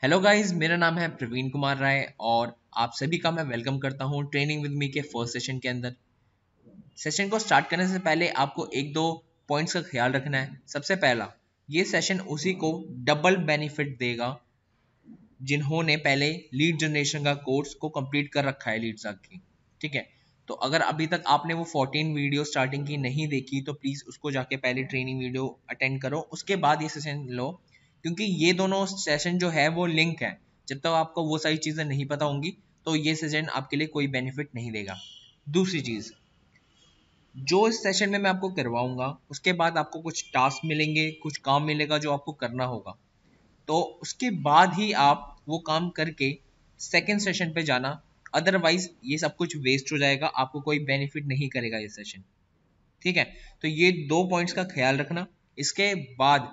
Hello guys, मेरा नाम है प्रवीण कुमार राय और आप सभी का मैं वेलकम करता हूं ट्रेनिंग विद मी के फर्स्ट सेशन के अंदर। सेशन को स्टार्ट करने से पहले आपको एक दो पॉइंट्स का ख्याल रखना है। सबसे पहला, ये सेशन उसी को डबल बेनिफिट देगा जिन्होंने पहले लीड जनरेशन का कोर्स को कंप्लीट कर रखा है लीड साग की। ठीक है, तो अगर अभी तक आपने वो 14 वीडियो स्टार्टिंग की नहीं देखी तो प्लीज उसको जाके पहले ट्रेनिंग वीडियो अटेंड करो, उसके बाद ये सेशन लो, क्योंकि ये दोनों सेशन जो है वो लिंक है। जब तक आपको वो सारी चीजें नहीं पता होंगी तो ये सेशन आपके लिए कोई बेनिफिट नहीं देगा। दूसरी चीज, जो इस सेशन में मैं आपको करवाऊंगा उसके बाद आपको कुछ टास्क मिलेंगे, कुछ काम मिलेगा जो आपको करना होगा। तो उसके बाद ही आप वो काम करके सेकेंड सेशन पे जाना, अदरवाइज ये सब कुछ वेस्ट हो जाएगा, आपको कोई बेनिफिट नहीं करेगा ये सेशन। ठीक है, तो ये दो पॉइंट्स का ख्याल रखना। इसके बाद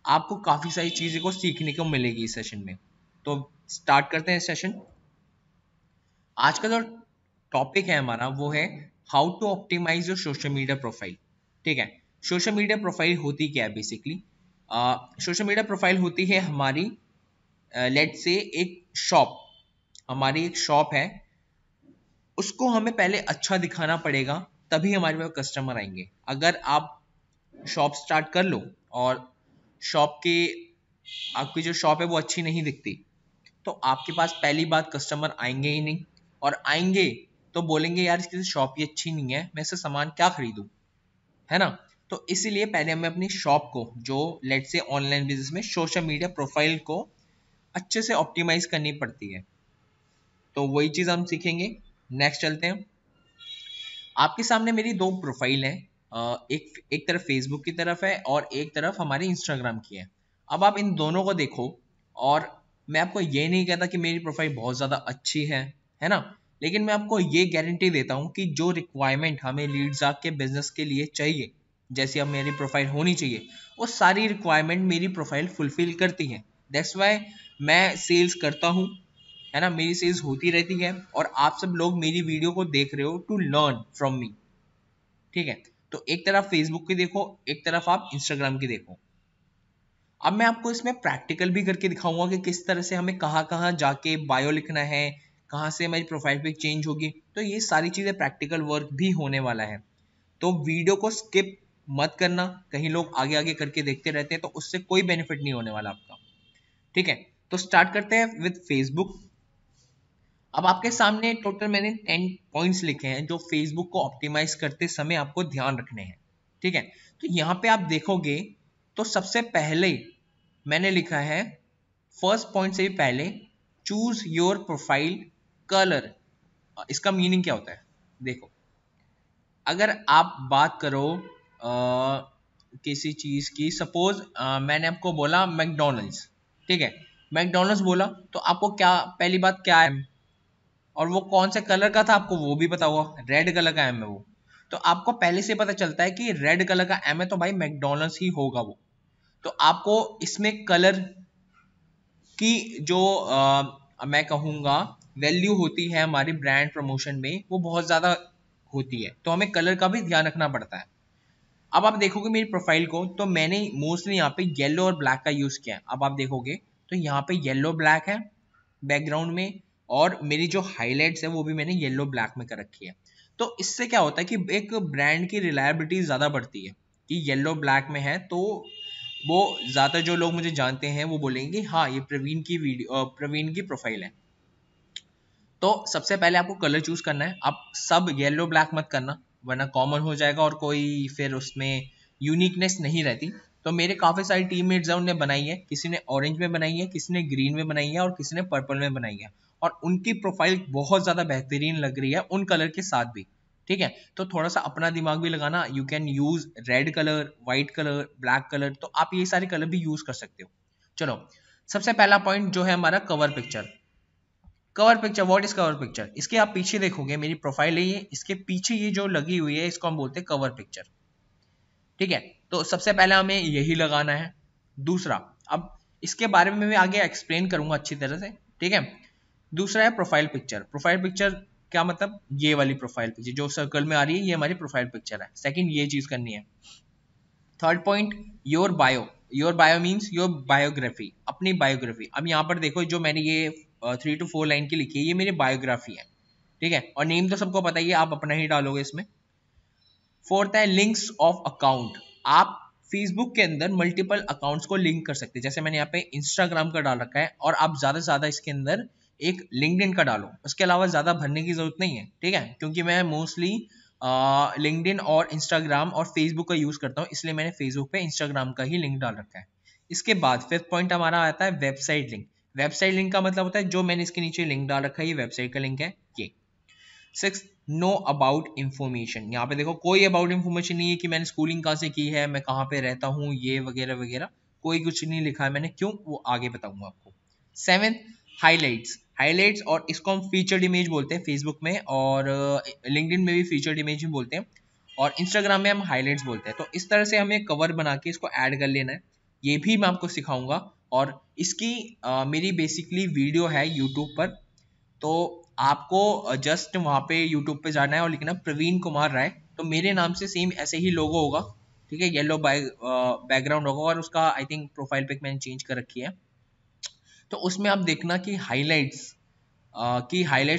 आपको काफी सारी चीजें को सीखने को मिलेगी इस सेशन में। तो स्टार्ट करते हैं सेशन। आज का जो टॉपिक है हमारा वो है how to optimise your social media profile. ठीक है, सोशल मीडिया प्रोफाइल होती क्या है बेसिकली? सोशल मीडिया प्रोफाइल होती है हमारी, लेट से एक शॉप, हमारी एक शॉप है, उसको हमें पहले अच्छा दिखाना पड़ेगा, तभी हमारे पास कस्टमर आएंगे। अगर आप शॉप स्टार्ट कर लो और शॉप के आपकी जो शॉप है वो अच्छी नहीं दिखती तो आपके पास पहली बात कस्टमर आएंगे ही नहीं, और आएंगे तो बोलेंगे यार इसकी शॉप ही अच्छी नहीं है, मैं इससे सामान क्या खरीदूं, है ना। तो इसीलिए पहले हमें अपनी शॉप को, जो लेट से ऑनलाइन बिजनेस में सोशल मीडिया प्रोफाइल को अच्छे से ऑप्टिमाइज करनी पड़ती है। तो वही चीज हम सीखेंगे। नेक्स्ट चलते हैं। आपके सामने मेरी दो प्रोफाइल है, एक एक तरफ फेसबुक की तरफ है और एक तरफ हमारी इंस्टाग्राम की है। अब आप इन दोनों को देखो, और मैं आपको ये नहीं कहता कि मेरी प्रोफाइल बहुत ज़्यादा अच्छी है ना, लेकिन मैं आपको ये गारंटी देता हूँ कि जो रिक्वायरमेंट हमें लीड्स के बिजनेस के लिए चाहिए, जैसी अब मेरी प्रोफाइल होनी चाहिए, वो सारी रिक्वायरमेंट मेरी प्रोफाइल फुलफिल करती है। दैट्स वाई मैं सेल्स करता हूँ, है ना, मेरी सेल्स होती रहती है और आप सब लोग मेरी वीडियो को देख रहे हो टू लर्न फ्रॉम मी। ठीक है, तो एक तरफ फेसबुक की देखो, एक तरफ आप इंस्टाग्राम की देखो। अब मैं आपको इसमें प्रैक्टिकल भी करके दिखाऊंगा कि किस तरह से हमें कहाँ कहाँ जाके बायो लिखना है, कहाँ से हमारी प्रोफाइल पिक चेंज होगी। तो ये सारी चीजें प्रैक्टिकल वर्क भी होने वाला है, तो वीडियो को स्किप मत करना। कहीं लोग आगे आगे करके देखते रहते हैं तो उससे कोई बेनिफिट नहीं होने वाला आपका। ठीक है, तो स्टार्ट करते हैं विद फेसबुक। अब आपके सामने टोटल मैंने 10 पॉइंट्स लिखे हैं जो फेसबुक को ऑप्टिमाइज करते समय आपको ध्यान रखने हैं। ठीक है, तो यहाँ पे आप देखोगे तो सबसे पहले मैंने लिखा है, फर्स्ट पॉइंट से भी पहले, चूज योर प्रोफाइल कलर। इसका मीनिंग क्या होता है? देखो, अगर आप बात करो किसी चीज की, सपोज मैंने आपको बोला मैकडोनल्ड्स। ठीक है, मैकडोनल्ड्स बोला तो आपको क्या पहली बात क्या है, और वो कौन से कलर का था आपको वो भी पता होगा, रेड कलर का एम है वो। तो आपको पहले से पता चलता है कि रेड कलर का एम है तो भाई मैकडोनल्ड्स ही होगा वो। तो आपको इसमें कलर की जो मैं कहूंगा वैल्यू होती है हमारी ब्रांड प्रमोशन में, वो बहुत ज्यादा होती है, तो हमें कलर का भी ध्यान रखना पड़ता है। अब आप देखोगे मेरी प्रोफाइल को तो मैंने मोस्टली यहाँ पे येलो और ब्लैक का यूज किया है। अब आप देखोगे तो यहाँ पे येलो ब्लैक है बैकग्राउंड में, और मेरी जो हाईलाइट्स है वो भी मैंने येलो ब्लैक में कर रखी है। तो इससे क्या होता है कि एक ब्रांड की रिलायबिलिटी ज्यादा बढ़ती है कि येलो ब्लैक में है, तो वो ज्यादा जो लोग मुझे जानते हैं वो बोलेंगे हाँ ये प्रवीण की वीडियो, प्रवीण की प्रोफाइल है। तो सबसे पहले आपको कलर चूज करना है। आप सब येलो ब्लैक मत करना वरना कॉमन हो जाएगा और कोई फिर उसमें यूनिकनेस नहीं रहती। तो मेरे काफी सारी टीममेट्स हैं, उन्होंने बनाई है, किसी ने ऑरेंज में बनाई है, किसी ने ग्रीन में बनाई है और किसी ने पर्पल में बनाई है, और उनकी प्रोफाइल बहुत ज्यादा बेहतरीन लग रही है उन कलर के साथ भी। ठीक है, तो थोड़ा सा अपना दिमाग भी लगाना। You can use red colour, white colour, black colour, तो आप ये सारे कलर भी यूज कर सकते हो। चलो, सबसे पहला पॉइंट जो है हमारा cover picture. Cover picture, what is cover picture? इसके आप पीछे देखोगे मेरी प्रोफाइल है ये, इसके पीछे ये जो लगी हुई है इसको हम बोलते हैं कवर पिक्चर। ठीक है, तो सबसे पहले हमें यही लगाना है। दूसरा, अब इसके बारे में मैं आगे एक्सप्लेन करूंगा अच्छी तरह से। ठीक है, दूसरा है प्रोफाइल पिक्चर। प्रोफाइल पिक्चर क्या मतलब? ये वाली प्रोफाइल पिक्चर जो सर्कल में आ रही है ये हमारी प्रोफाइल पिक्चर है। सेकंड, ये चीज करनी है। Third point, your bio. Your bio means your biography, अपनी बायोग्राफी। अब यहाँ पर देखो जो मैंने ये 3 to 4 लाइन की लिखी है ये मेरी बायोग्राफी है, ठीक है। और नेम तो सबको पता ही है, आप अपना ही डालोगे इसमें। फोर्थ है लिंक्स ऑफ अकाउंट। आप फेसबुक के अंदर मल्टीपल अकाउंट्स को लिंक कर सकते हैं, जैसे मैंने यहाँ पे इंस्टाग्राम का डाल रखा है, और आप ज्यादा से ज्यादा इसके अंदर एक लिंक्डइन का डालो, उसके अलावा ज्यादा भरने की जरूरत नहीं है, ठीक है। क्योंकि मैं मोस्टली लिंक्डइन और इंस्टाग्राम और फेसबुक का यूज करता हूँ, इसलिए मैंने फेसबुक पे इंस्टाग्राम का ही लिंक डाल रखा है। इसके बाद फिफ्थ पॉइंट हमारा आता है वेबसाइट लिंक। वेबसाइट लिंक का मतलब होता है जो मैंने इसके नीचे लिंक डाल रखा है, ये वेबसाइट का लिंक है ये। Six, know about information. यहाँ पे देखो कोई अबाउट इंफॉर्मेशन नहीं है कि मैंने स्कूलिंग कहाँ से की है, मैं कहाँ पे रहता हूँ, ये वगैरह वगैरह कोई कुछ नहीं लिखा है मैंने, क्यों वो आगे बताऊंगा आपको। Seventh, highlights. हाईलाइट्स और इसको हम फीचर्ड इमेज बोलते हैं फेसबुक में, और लिंक्डइन में भी फीचर्ड इमेज ही बोलते हैं, और इंस्टाग्राम में हम हाईलाइट्स बोलते हैं। तो इस तरह से हमें कवर बना के इसको ऐड कर लेना है, ये भी मैं आपको सिखाऊंगा। और इसकी मेरी बेसिकली वीडियो है यूट्यूब पर, तो आपको जस्ट वहाँ पे यूट्यूब पे जाना है और लिखना प्रवीण कुमार राय, तो मेरे नाम से सेम ऐसे ही लोगो होगा, ठीक है। येलो बैकग्राउंड होगा, और उसका आई थिंक प्रोफाइल पिक मैंने चेंज कर रखी है। तो उसमें आप देखना कि हाईलाइट्स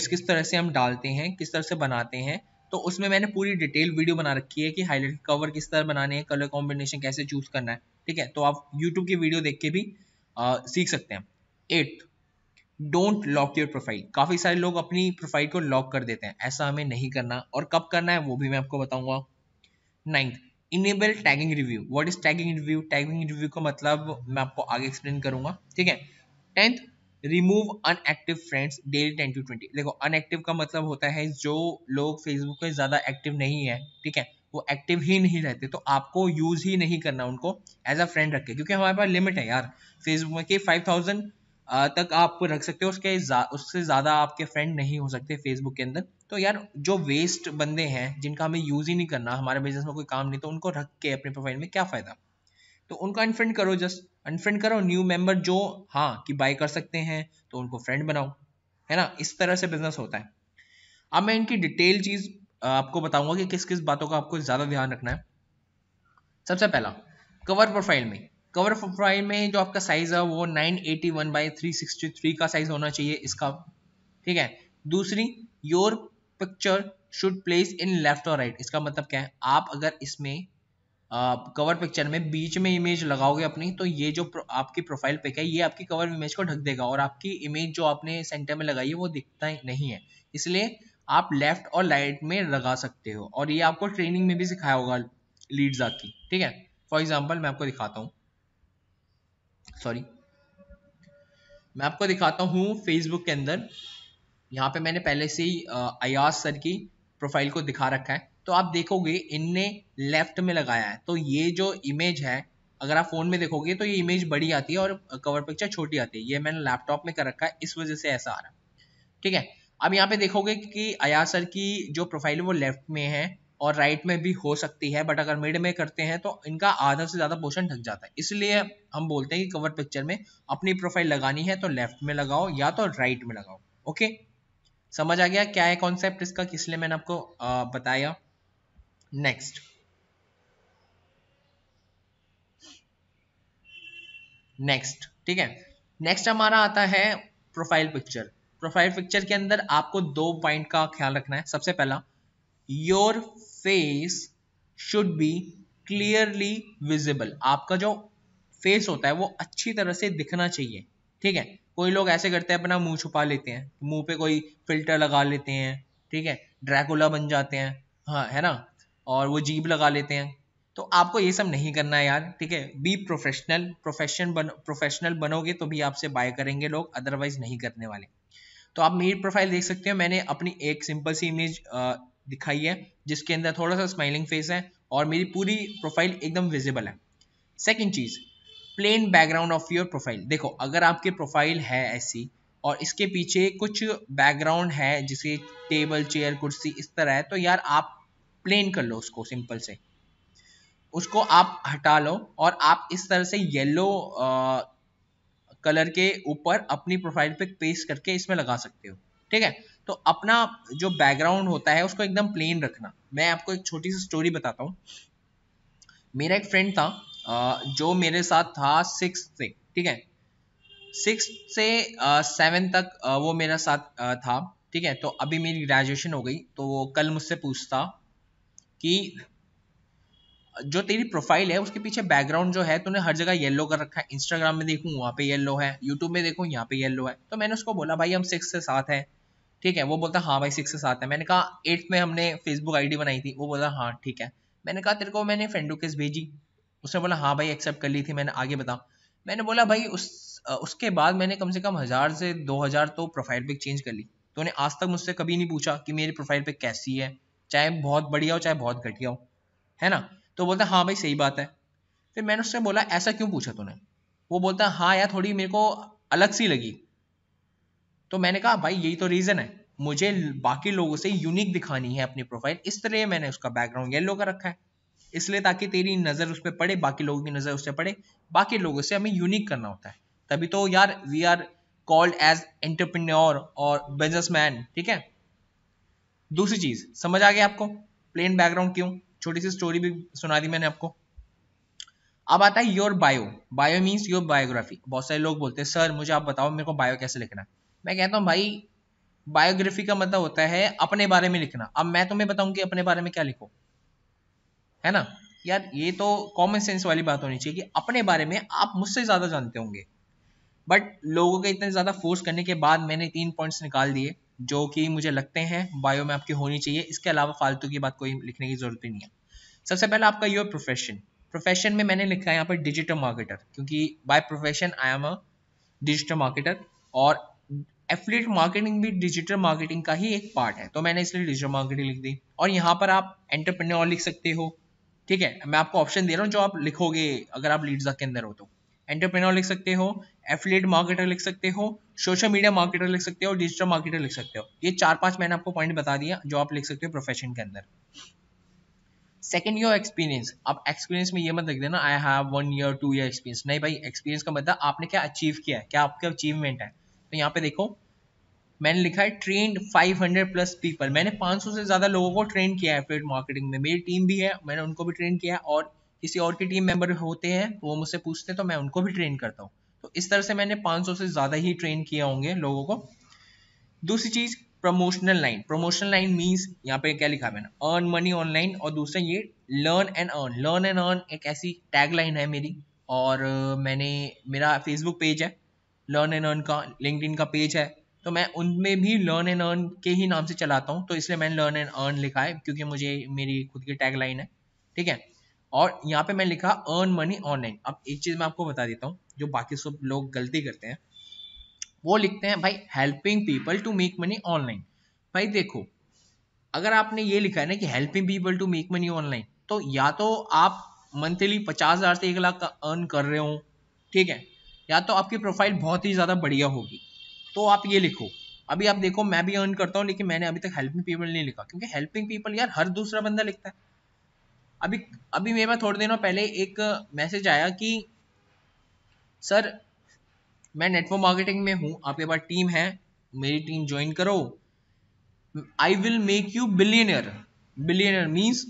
किस तरह से हम डालते हैं, किस तरह से बनाते हैं। तो उसमें मैंने पूरी डिटेल वीडियो बना रखी है कि हाईलाइट कवर किस तरह बनाने हैं, कलर कॉम्बिनेशन कैसे चूज करना है, ठीक है। तो आप यूट्यूब की वीडियो देख के भी सीख सकते हैं। 8, डोंट लॉक योर प्रोफाइल। काफी सारे लोग अपनी प्रोफाइल को लॉक कर देते हैं, ऐसा हमें नहीं करना, और कब करना है वो भी मैं आपको बताऊंगा। 9th, enable tagging review. What is tagging review? Tagging review का मतलब मैं आपको आगे एक्सप्लेन करूंगा, ठीक है। 10th, remove unactive friends daily 10 to 20। देखो अनएक्टिव का मतलब होता है जो लोग फेसबुक पे ज्यादा एक्टिव नहीं है, ठीक है, वो एक्टिव ही नहीं रहते, तो आपको यूज ही नहीं करना उनको एज अ फ्रेंड रख के, क्योंकि हमारे पास लिमिट है यार फेसबुक में कि 5000 तक आप रख सकते हो, उससे ज्यादा आपके फ्रेंड नहीं हो सकते फेसबुक के अंदर। तो यार जो वेस्ट बंदे हैं जिनका हमें यूज ही नहीं करना, हमारे बिजनेस में कोई काम नहीं, तो उनको रख के अपने प्रोफाइल में क्या फायदा। तो उनको अनफ्रेंड करो, जस्ट अनफ्रेंड करो। न्यू मेंबर जो हाँ कि बाय कर सकते हैं तो उनको फ्रेंड बनाओ, है ना। इस तरह से बिजनेस होता है। अब मैं इनकी डिटेल चीज आपको बताऊंगा कि किस किस बातों का आपको ज्यादा ध्यान रखना है। सबसे पहला, कवर प्रोफाइल में। कवर प्रोफाइल में जो आपका साइज है वो 981 बाई 363 का साइज होना चाहिए इसका, ठीक है। दूसरी, your picture should place in left और राइट। इसका मतलब क्या है, आप अगर इसमें कवर पिक्चर में बीच में इमेज लगाओगे अपनी, तो ये जो आपकी प्रोफाइल पिक है ये आपकी कवर इमेज को ढक देगा, और आपकी इमेज जो आपने सेंटर में लगाई है वो दिखता नहीं है। इसलिए आप लेफ्ट और राइट में लगा सकते हो, और ये आपको ट्रेनिंग में भी सिखाया होगा लीड्स की, ठीक है। फॉर एग्जाम्पल मैं आपको दिखाता हूँ, सॉरी, मैं आपको दिखाता हूँ फेसबुक के अंदर। यहाँ पे मैंने पहले से ही अयाज सर की प्रोफाइल को दिखा रखा है, तो आप देखोगे इनने लेफ्ट में लगाया है, तो ये जो इमेज है अगर आप फोन में देखोगे तो ये इमेज बड़ी आती है और कवर पिक्चर छोटी आती है। ये मैंने लैपटॉप में कर रखा है, इस वजह से ऐसा आ रहा है, ठीक है। अब यहाँ पे देखोगे कि अयाज सर की जो प्रोफाइल है वो लेफ्ट में है और राइट में भी हो सकती है, बट अगर मिड में करते हैं तो इनका आधा से ज्यादा पोर्शन ढक जाता है। इसलिए हम बोलते हैं कि कवर पिक्चर में अपनी प्रोफाइल लगानी है तो लेफ्ट में लगाओ या तो राइट में लगाओ, ओके। समझ आ गया क्या है कॉन्सेप्ट इसका, किस लिए मैंने आपको बताया। नेक्स्ट, ठीक है। नेक्स्ट हमारा आता है प्रोफाइल पिक्चर। प्रोफाइल पिक्चर के अंदर आपको 2 पॉइंट का ख्याल रखना है। सबसे पहला, your face should be clearly visible. आपका जो फेस होता है वो अच्छी तरह से दिखना चाहिए, ठीक है। कोई लोग ऐसे करते हैं अपना मुंह छुपा लेते हैं, मुंह पे कोई फिल्टर लगा लेते हैं, ठीक है, ड्रैकुला बन जाते हैं, हाँ है ना, और वो जीभ लगा लेते हैं। तो आपको ये सब नहीं करना है यार, ठीक है। बी प्रोफेशनल, प्रोफेशनल बनोगे तो भी आपसे बाय करेंगे लोग, अदरवाइज नहीं करने वाले। तो आप मेरी प्रोफाइल देख सकते हो, मैंने अपनी एक सिंपल सी इमेज दिखाई है जिसके अंदर थोड़ा सा स्माइलिंग फेस है, और मेरी पूरी प्रोफाइल एकदम विजिबल है। सेकंड चीज, plain background of your profile. देखो अगर आपकी प्रोफाइल है ऐसी और इसके पीछे कुछ बैकग्राउंड है जैसे टेबल चेयर कुर्सी इस तरह है, तो यार आप प्लेन कर लो उसको, सिंपल से उसको आप हटा लो, और आप इस तरह से येलो कलर के ऊपर अपनी प्रोफाइल पे पेस्ट करके इसमें लगा सकते हो, ठीक है। तो अपना जो बैकग्राउंड होता है उसको एकदम प्लेन रखना। मैं आपको एक छोटी सी स्टोरी बताता हूँ। मेरा एक फ्रेंड था, जो मेरे साथ था 6 से, ठीक है, 6 से 7 तक वो मेरा साथ था, ठीक है। तो अभी मेरी ग्रेजुएशन हो गई, तो वो कल मुझसे पूछता कि जो तेरी प्रोफाइल है उसके पीछे बैकग्राउंड जो है तूने हर जगह येलो कर रखा है, इंस्टाग्राम में देखूं वहां पे येलो है, यूट्यूब में देखूं यहाँ पे येलो है। तो मैंने उसको बोला भाई हम 6 से 7 है, ठीक है। वो बोलता हाँ भाई 6 से 7 है। मैंने कहा 8th में हमने फेसबुक आईडी बनाई थी। वो बोला हाँ ठीक है। मैंने कहा तेरे को मैंने फ्रेंड रिक्वेस्ट भेजी। उसने बोला हाँ भाई एक्सेप्ट कर ली थी मैंने, आगे बता। मैंने बोला भाई उसके बाद मैंने कम से कम 1000 से 2000 तो प्रोफाइल पिक चेंज कर ली। तो उन्हें आज तक मुझसे कभी नहीं पूछा कि मेरी प्रोफाइल पिक कैसी है, चाहे बहुत बढ़िया हो चाहे बहुत घटिया हो, है ना। तो बोलता हाँ भाई सही बात है। फिर मैंने उससे बोला ऐसा क्यों पूछा तूने। वो बोलता हाँ यार थोड़ी मेरे को अलग सी लगी। तो मैंने कहा भाई यही तो रीजन है, मुझे बाकी लोगों से यूनिक दिखानी है अपनी प्रोफाइल, इस तरह मैंने उसका बैकग्राउंड येलो का रखा है, इसलिए ताकि तेरी नजर उस पर पड़े, बाकी लोगों की नजर उस पर पड़े, बाकी लोगों से हमें यूनिक करना होता है। तभी तो यार we are called as entrepreneur और बिजनेसमैन, ठीक है। दूसरी चीज समझ आ गया आपको, प्लेन बैकग्राउंड क्यों, छोटी सी स्टोरी भी सुना दी मैंने आपको। अब आता है your bio. Bio means your biography. बहुत सारे लोग बोलते हैं सर मुझे आप बताओ मेरे को बायो कैसे लिखना है। मैं कहता हूँ भाई बायोग्राफी का मतलब होता है अपने बारे में लिखना। अब मैं तुम्हें बताऊं कि अपने बारे में क्या लिखो, है ना। यार ये तो कॉमन सेंस वाली बात होनी चाहिए कि अपने बारे में आप मुझसे ज्यादा जानते होंगे। बट लोगों के इतने ज्यादा फोर्स करने के बाद मैंने 3 पॉइंट्स निकाल दिए जो कि मुझे लगते हैं बायो में आपकी होनी चाहिए। इसके अलावा फालतू की बात कोई लिखने की जरूरत ही नहीं है। सबसे पहला आपका योर प्रोफेशन। प्रोफेशन में मैंने लिखा है यहाँ पर डिजिटल मार्केटर, क्योंकि by profession I am a digital marketer. और एफिलिएट मार्केटिंग भी डिजिटल मार्केटिंग का ही एक पार्ट है, तो मैंने इसलिए डिजिटल मार्केटिंग लिख दी। और यहाँ पर आप एंटरप्रेन्योर लिख सकते हो, ठीक है। मैं आपको ऑप्शन दे रहा हूँ जो आप लिखोगे अगर आप लीड्स के अंदर हो तो। एंटरप्रेन्योर लिख सकते हो, एफिलिएट मार्केटर लिख सकते हो, सोशल मीडिया मार्केटर लिख सकते हो, डिजिटल मार्केटर लिख सकते हो। ये 4-5 मैंने आपको पॉइंट बता दिया जो आप लिख सकते हो प्रोफेशन के अंदर। Second your experience. अब एक्सपीरियंस में ये मत लिख देना I have 1 year 2 year experience, नहीं भाई। एक्सपीरियंस का मतलब आपने क्या अचीव किया है, क्या आपका अचीवमेंट है। तो यहाँ पे देखो मैंने लिखा है ट्रेंड 500 प्लस पीपल। मैंने 500 से ज्यादा लोगों को ट्रेन किया है एफिलिएट मार्केटिंग में। मेरी टीम भी है, मैंने उनको भी ट्रेन किया है, और किसी और के टीम मेंबर होते हैं वो मुझसे पूछते हैं तो मैं उनको भी ट्रेन करता हूँ। तो इस तरह से मैंने 500 से ज्यादा ही ट्रेन किया होंगे लोगों को। दूसरी चीज promotional line. Promotional line means यहाँ पे क्या लिखा है मैंने, अर्न मनी ऑनलाइन। और दूसरा ये learn and earn. Learn and earn एक ऐसी टैग लाइन है मेरी। और मैंने मेरा फेसबुक पेज है लर्न एंड अर्न का, लिंक्डइन का पेज है, तो मैं उनमें भी लर्न एंड अर्न के ही नाम से चलाता हूँ। तो इसलिए मैंने लर्न एंड अर्न लिखा है क्योंकि मुझे मेरी खुद की टैग लाइन है, ठीक है। और यहाँ पे मैं लिखा अर्न मनी ऑनलाइन। अब एक चीज मैं आपको बता देता हूँ जो बाकी सब लोग गलती करते हैं, वो लिखते हैं भाई helping people to make money online. भाई देखो अगर आपने ये लिखा है ना कि helping people to make money online, तो या तो आप मंथली 50,000 से 1 लाख का अर्न कर रहे हो, ठीक है, या तो आपकी प्रोफाइल बहुत ही ज्यादा बढ़िया होगी, तो आप ये लिखो। अभी आप देखो मैं भी अर्न करता हूँ लेकिन मैंने अभी तक हेल्पिंग पीपल नहीं लिखा, क्योंकि हेल्पिंग पीपल यार हर दूसरा बंदा लिखता है। अभी अभी मेरे पास थोड़े दिनों पहले एक मैसेज आया कि सर मैं नेटवर्क मार्केटिंग में हूँ, आपके पास टीम है, मेरी टीम ज्वाइन करो, I will make you billionaire. Billionaire means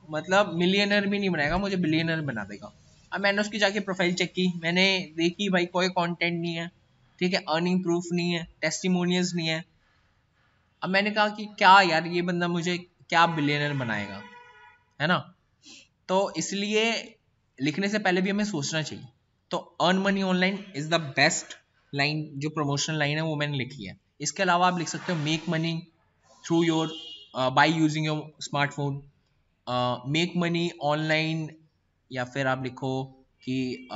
मतलब मिलियनर भी नहीं बनाएगा, मुझे बिलियनर बना देगा। अब मैंने उसकी जाके प्रोफाइल चेक की, मैंने देखी भाई कोई कंटेंट नहीं है, ठीक है, अर्निंग प्रूफ नहीं है, टेस्टिमोनियल्स नहीं है। अब मैंने कहा कि क्या यार ये बंदा मुझे क्या बिलियनर बनाएगा, है ना। तो इसलिए लिखने से पहले भी हमें सोचना चाहिए। तो earn money online is the best line, जो प्रमोशनल लाइन है वो मैंने लिखी है। इसके अलावा आप लिख सकते हो make money through your by using your smartphone, make money online, या फिर आप लिखो कि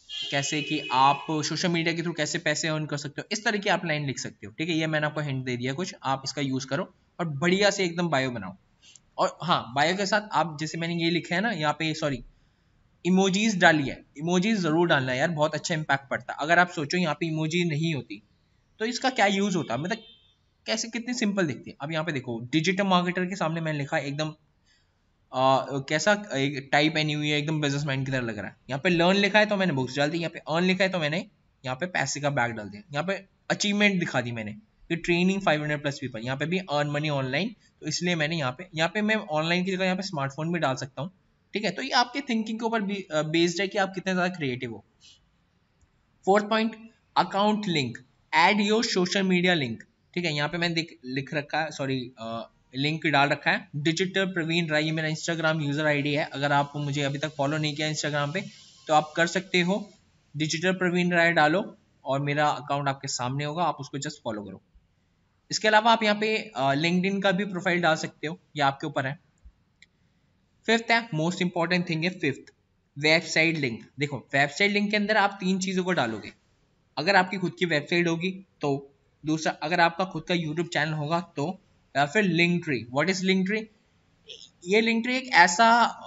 कैसे कि आप सोशल मीडिया के थ्रू कैसे पैसे अर्न कर सकते हो। इस तरह की आप लाइन लिख सकते हो, ठीक है। ये मैंने आपको हिंट दे दिया कुछ, आप इसका यूज करो और बढ़िया से एकदम बायो बनाओ। और हाँ बायो के साथ आप जैसे मैंने ये लिखा है ना यहाँ पे, सॉरी, इमोजीज डालिए। इमोजीज जरूर डालना है यार, बहुत अच्छा इंपैक्ट पड़ता है। अगर आप सोचो यहाँ पे इमोजी नहीं होती तो इसका क्या यूज होता, मतलब कैसे कितनी सिंपल दिखती है। अब यहाँ पे देखो डिजिटल मार्केटर के सामने मैंने लिखा है एकदम कैसा एक टाइप एनी हुई है, एकदम बिजनेसमैन की तरह लग रहा है। यहाँ पे लर्न लिखा है तो मैंने बुक्स डाल दी, यहाँ पे अर्न लिखा है तो मैंने यहाँ पे पैसे का बैग डाल दिया, यहाँ पे अचीवमेंट दिखा दी मैंने कि ट्रेनिंग 500 प्लस पीपल, यहाँ पे भी अर्न मनी ऑनलाइन। तो इसलिए मैंने यहाँ पे मैं ऑनलाइन की जगह यहाँ पे स्मार्टफोन भी डाल सकता हूँ, ठीक है, तो ये आपके थिंकिंग के ऊपर बेस्ड है कि आप कितने ज्यादा क्रिएटिव हो। Fourth point, account link, add your social media link. ठीक है, यहाँ पे मैंने लिख रखा है, सॉरी लिंक डाल रखा है, डिजिटल प्रवीण राय, ये मेरा इंस्टाग्राम यूजर आईडी है। अगर आप मुझे अभी तक फॉलो नहीं किया इंस्टाग्राम पे तो आप कर सकते हो, डिजिटल प्रवीण राय डालो और मेरा अकाउंट आपके सामने होगा, आप उसको जस्ट फॉलो करो। इसके अलावा आप यहाँ पे लिंक्डइन का भी प्रोफाइल डाल सकते हो, ये आपके ऊपर है। फिफ्थ है, मोस्ट इंपॉर्टेंट थिंग है फिफ्थ, वेबसाइट लिंक। देखो वेबसाइट लिंक के अंदर आप तीन चीजों को डालोगे, अगर आपकी खुद की वेबसाइट होगी तो, दूसरा अगर आपका खुद का यूट्यूब चैनल होगा तो, या फिर link tree. What is link tree? ये लिंक ट्री एक ऐसा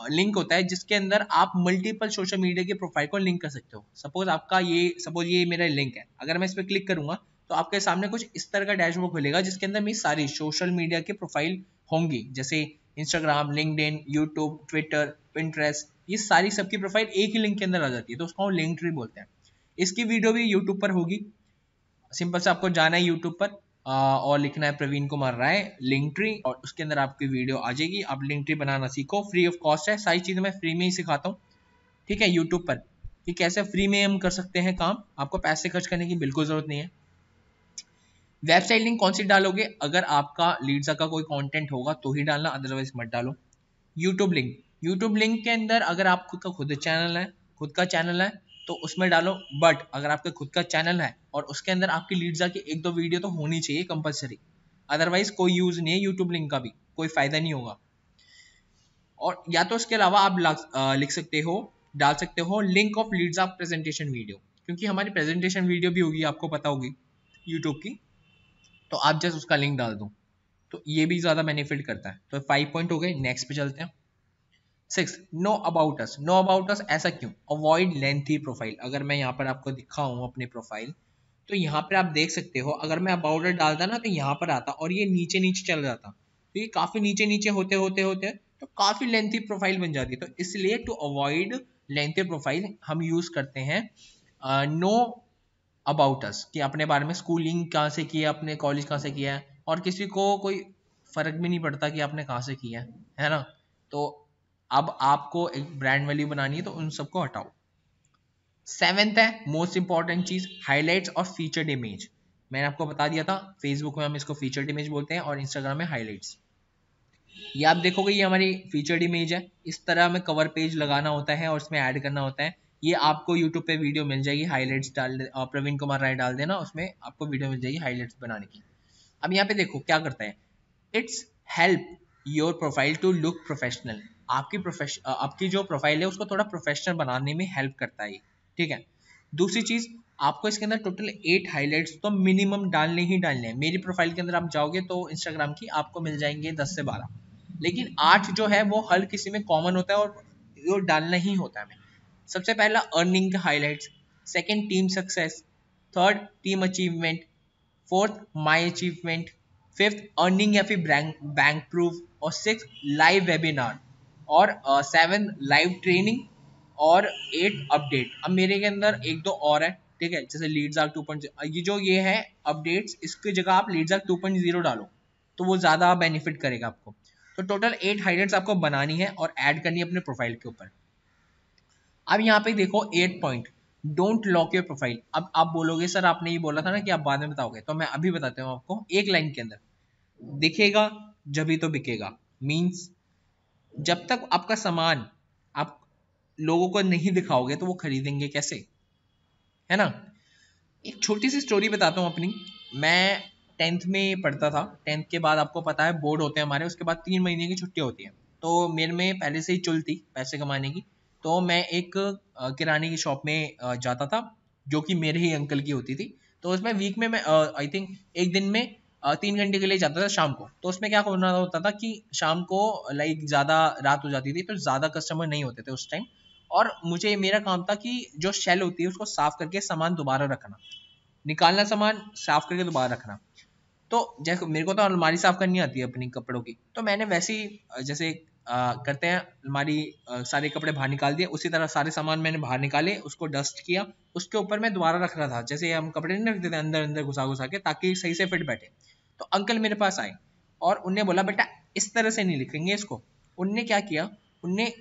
लिंक होता है जिसके अंदर आप मल्टीपल सोशल मीडिया के प्रोफाइल को लिंक कर सकते हो। सपोज ये मेरा लिंक है, अगर मैं इस पर क्लिक करूंगा तो आपके सामने कुछ इस तरह का डैशबोर्ड खुलेगा जिसके अंदर मेरी सारी सोशल मीडिया के प्रोफाइल होंगी, जैसे Instagram, LinkedIn, YouTube, Twitter, Pinterest, ये सारी सबकी प्रोफाइल एक ही लिंक के अंदर आ जाती है, तो उसको हम लिंक ट्री बोलते हैं। इसकी वीडियो भी यूट्यूब पर होगी, सिंपल से आपको जाना है यूट्यूब पर और लिखना है प्रवीण कुमार राय लिंक ट्री, और उसके अंदर आपकी वीडियो आ जाएगी। आप लिंक ट्री बनाना सीखो, फ्री ऑफ कॉस्ट है, सारी चीजें मैं फ्री में ही सिखाता हूँ। ठीक है, यूट्यूब पर कि कैसे फ्री में हम कर सकते हैं काम, आपको पैसे खर्च करने की बिल्कुल जरूरत नहीं है। वेबसाइट लिंक कौन सी डालोगे? अगर आपका लीड्स का कोई कंटेंट होगा तो ही डालना, अदरवाइज मत डालो। यूट्यूब लिंक, यूट्यूब लिंक के अंदर अगर आप खुद का चैनल है तो उसमें डालो, बट अगर आपका खुद का चैनल है और उसके अंदर आपकी लीड्स की एक दो वीडियो तो होनी चाहिए कंपलसरी, अदरवाइज कोई यूज नहीं है यूट्यूब लिंक का भी, कोई फायदा नहीं होगा। और या तो इसके अलावा आप लिख सकते हो, डाल सकते हो link of Leeds of presentation video, क्योंकि हमारी प्रेजेंटेशन वीडियो भी होगी, आपको पता होगी यूट्यूब की, तो आप जस्ट उसका लिंक डाल दो, तो ये भी ज्यादा बेनिफिट करता है। तो 5 पॉइंट हो गए, नेक्स्ट पे चलते हैं। 6, know about us. Know about us ऐसा क्यों? Avoid lengthy profile. अगर मैं यहाँ पर आपको दिखाऊं अपनी प्रोफाइल, तो यहाँ पर आप देख सकते हो, अगर मैं अबाउट अस डालता ना तो यहाँ पर आता और ये नीचे नीचे चल जाता, तो ये काफी नीचे नीचे होते होते होते तो काफी लेंथी प्रोफाइल बन जाती है। तो इसलिए टू अवॉइड लेंथी प्रोफाइल हम यूज करते हैं नो अबाउट अस, कि अपने बारे में, स्कूलिंग कहाँ से किया, अपने कॉलेज कहाँ से किया है, और किसी को कोई फर्क भी नहीं पड़ता कि आपने कहाँ से किया है ना। तो अब आपको एक ब्रांड वैल्यू बनानी है तो उन सबको हटाओ। 7th है मोस्ट इंपॉर्टेंट चीज, हाईलाइट्स और फीचर्ड इमेज। मैंने आपको बता दिया था, फेसबुक में हम इसको फीचर्ड इमेज बोलते हैं और इंस्टाग्राम में हाईलाइट्स। ये आप देखोगे ये हमारी फीचर्ड इमेज है, इस तरह हमें कवर पेज लगाना होता है और उसमें ऐड करना होता है। ये आपको यूट्यूब पे वीडियो मिल जाएगी, हाईलाइट्स प्रवीण कुमार राय डाल देना, उसमें आपको वीडियो मिल जाएगी हाईलाइट्स बनाने की। अब यहाँ पे देखो क्या करता है, it's help your profile to look professional. आपकी जो प्रोफाइल है उसको थोड़ा प्रोफेशनल बनाने में हेल्प करता है, ठीक है। दूसरी चीज, आपको इसके अंदर टोटल 8 हाईलाइट्स तो मिनिमम डालने ही डालने हैं। मेरी प्रोफाइल के अंदर आप जाओगे तो इंस्टाग्राम की, आपको मिल जाएंगे 10 से 12, लेकिन 8 जो है वो हर किसी में कॉमन होता है और वो डालना ही होता है। सबसे पहला अर्निंग का highlights, second team success, third team achievement, fourth माई अचीवमेंट, फिफ्थ अर्निंग या फिर बैंक प्रूफ, और सिक्स लाइव वेबिनार, और सेवन लाइव ट्रेनिंग, और 8 अपडेट। अब मेरे के अंदर एक दो और है, ठीक है, जैसे लीड्स आर्क 2.0, ये है अपडेट्स, इसकी जगह आप लीड्स आर्क 2.0 डालो तो वो ज्यादा बेनिफिट करेगा आपको। तो टोटल 8 हाईलाइट्स आपको बनानी है और ऐड करनी है अपने प्रोफाइल के ऊपर। अब यहाँ पे देखो 8 point, don't lock your profile. अब आप बोलोगे सर आपने ये बोला था ना कि आप बाद में बताओगे, तो मैं अभी बताता हूँ आपको एक लाइन के अंदर। दिखेगा जब ही तो बिकेगा, मींस जब तक आपका सामान आप लोगों को नहीं दिखाओगे तो वो खरीदेंगे कैसे, है ना। एक छोटी सी स्टोरी बताता हूँ अपनी। मैं 10th में पढ़ता था, 10th के बाद आपको पता है बोर्ड होते हैं हमारे, उसके बाद 3 महीने की छुट्टियां होती हैं। तो मेरे में पहले से ही चुल थी पैसे कमाने की, तो मैं एक किराने की शॉप में जाता था जो कि मेरे ही अंकल की होती थी। तो उसमें वीक में मैं आई थिंक एक दिन में 3 घंटे के लिए जाता था शाम को। तो उसमें क्या करना होता था कि शाम को लाइक ज़्यादा रात हो जाती थी तो ज़्यादा कस्टमर नहीं होते थे उस टाइम, और मुझे मेरा काम था कि जो शेल होती है उसको साफ करके सामान दोबारा रखना, निकालना सामान साफ करके दोबारा रखना। तो जैसे मेरे को तो अलमारी साफ करनी आती है अपनी कपड़ों की, तो मैंने वैसे ही जैसे करते हैं अलमारी, सारे कपड़े बाहर निकाल दिए, उसी तरह सारे सामान मैंने बाहर निकाले, उसको डस्ट किया, उसके ऊपर मैं दोबारा रख रहा था, जैसे हम कपड़े नहीं रखते थे अंदर अंदर घुसा घुसा के, ताकि सही से फिट बैठे। तो अंकल मेरे पास आए और उनने बोला बेटा इस तरह से नहीं लिखेंगे इसको। उनने क्या किया, उनने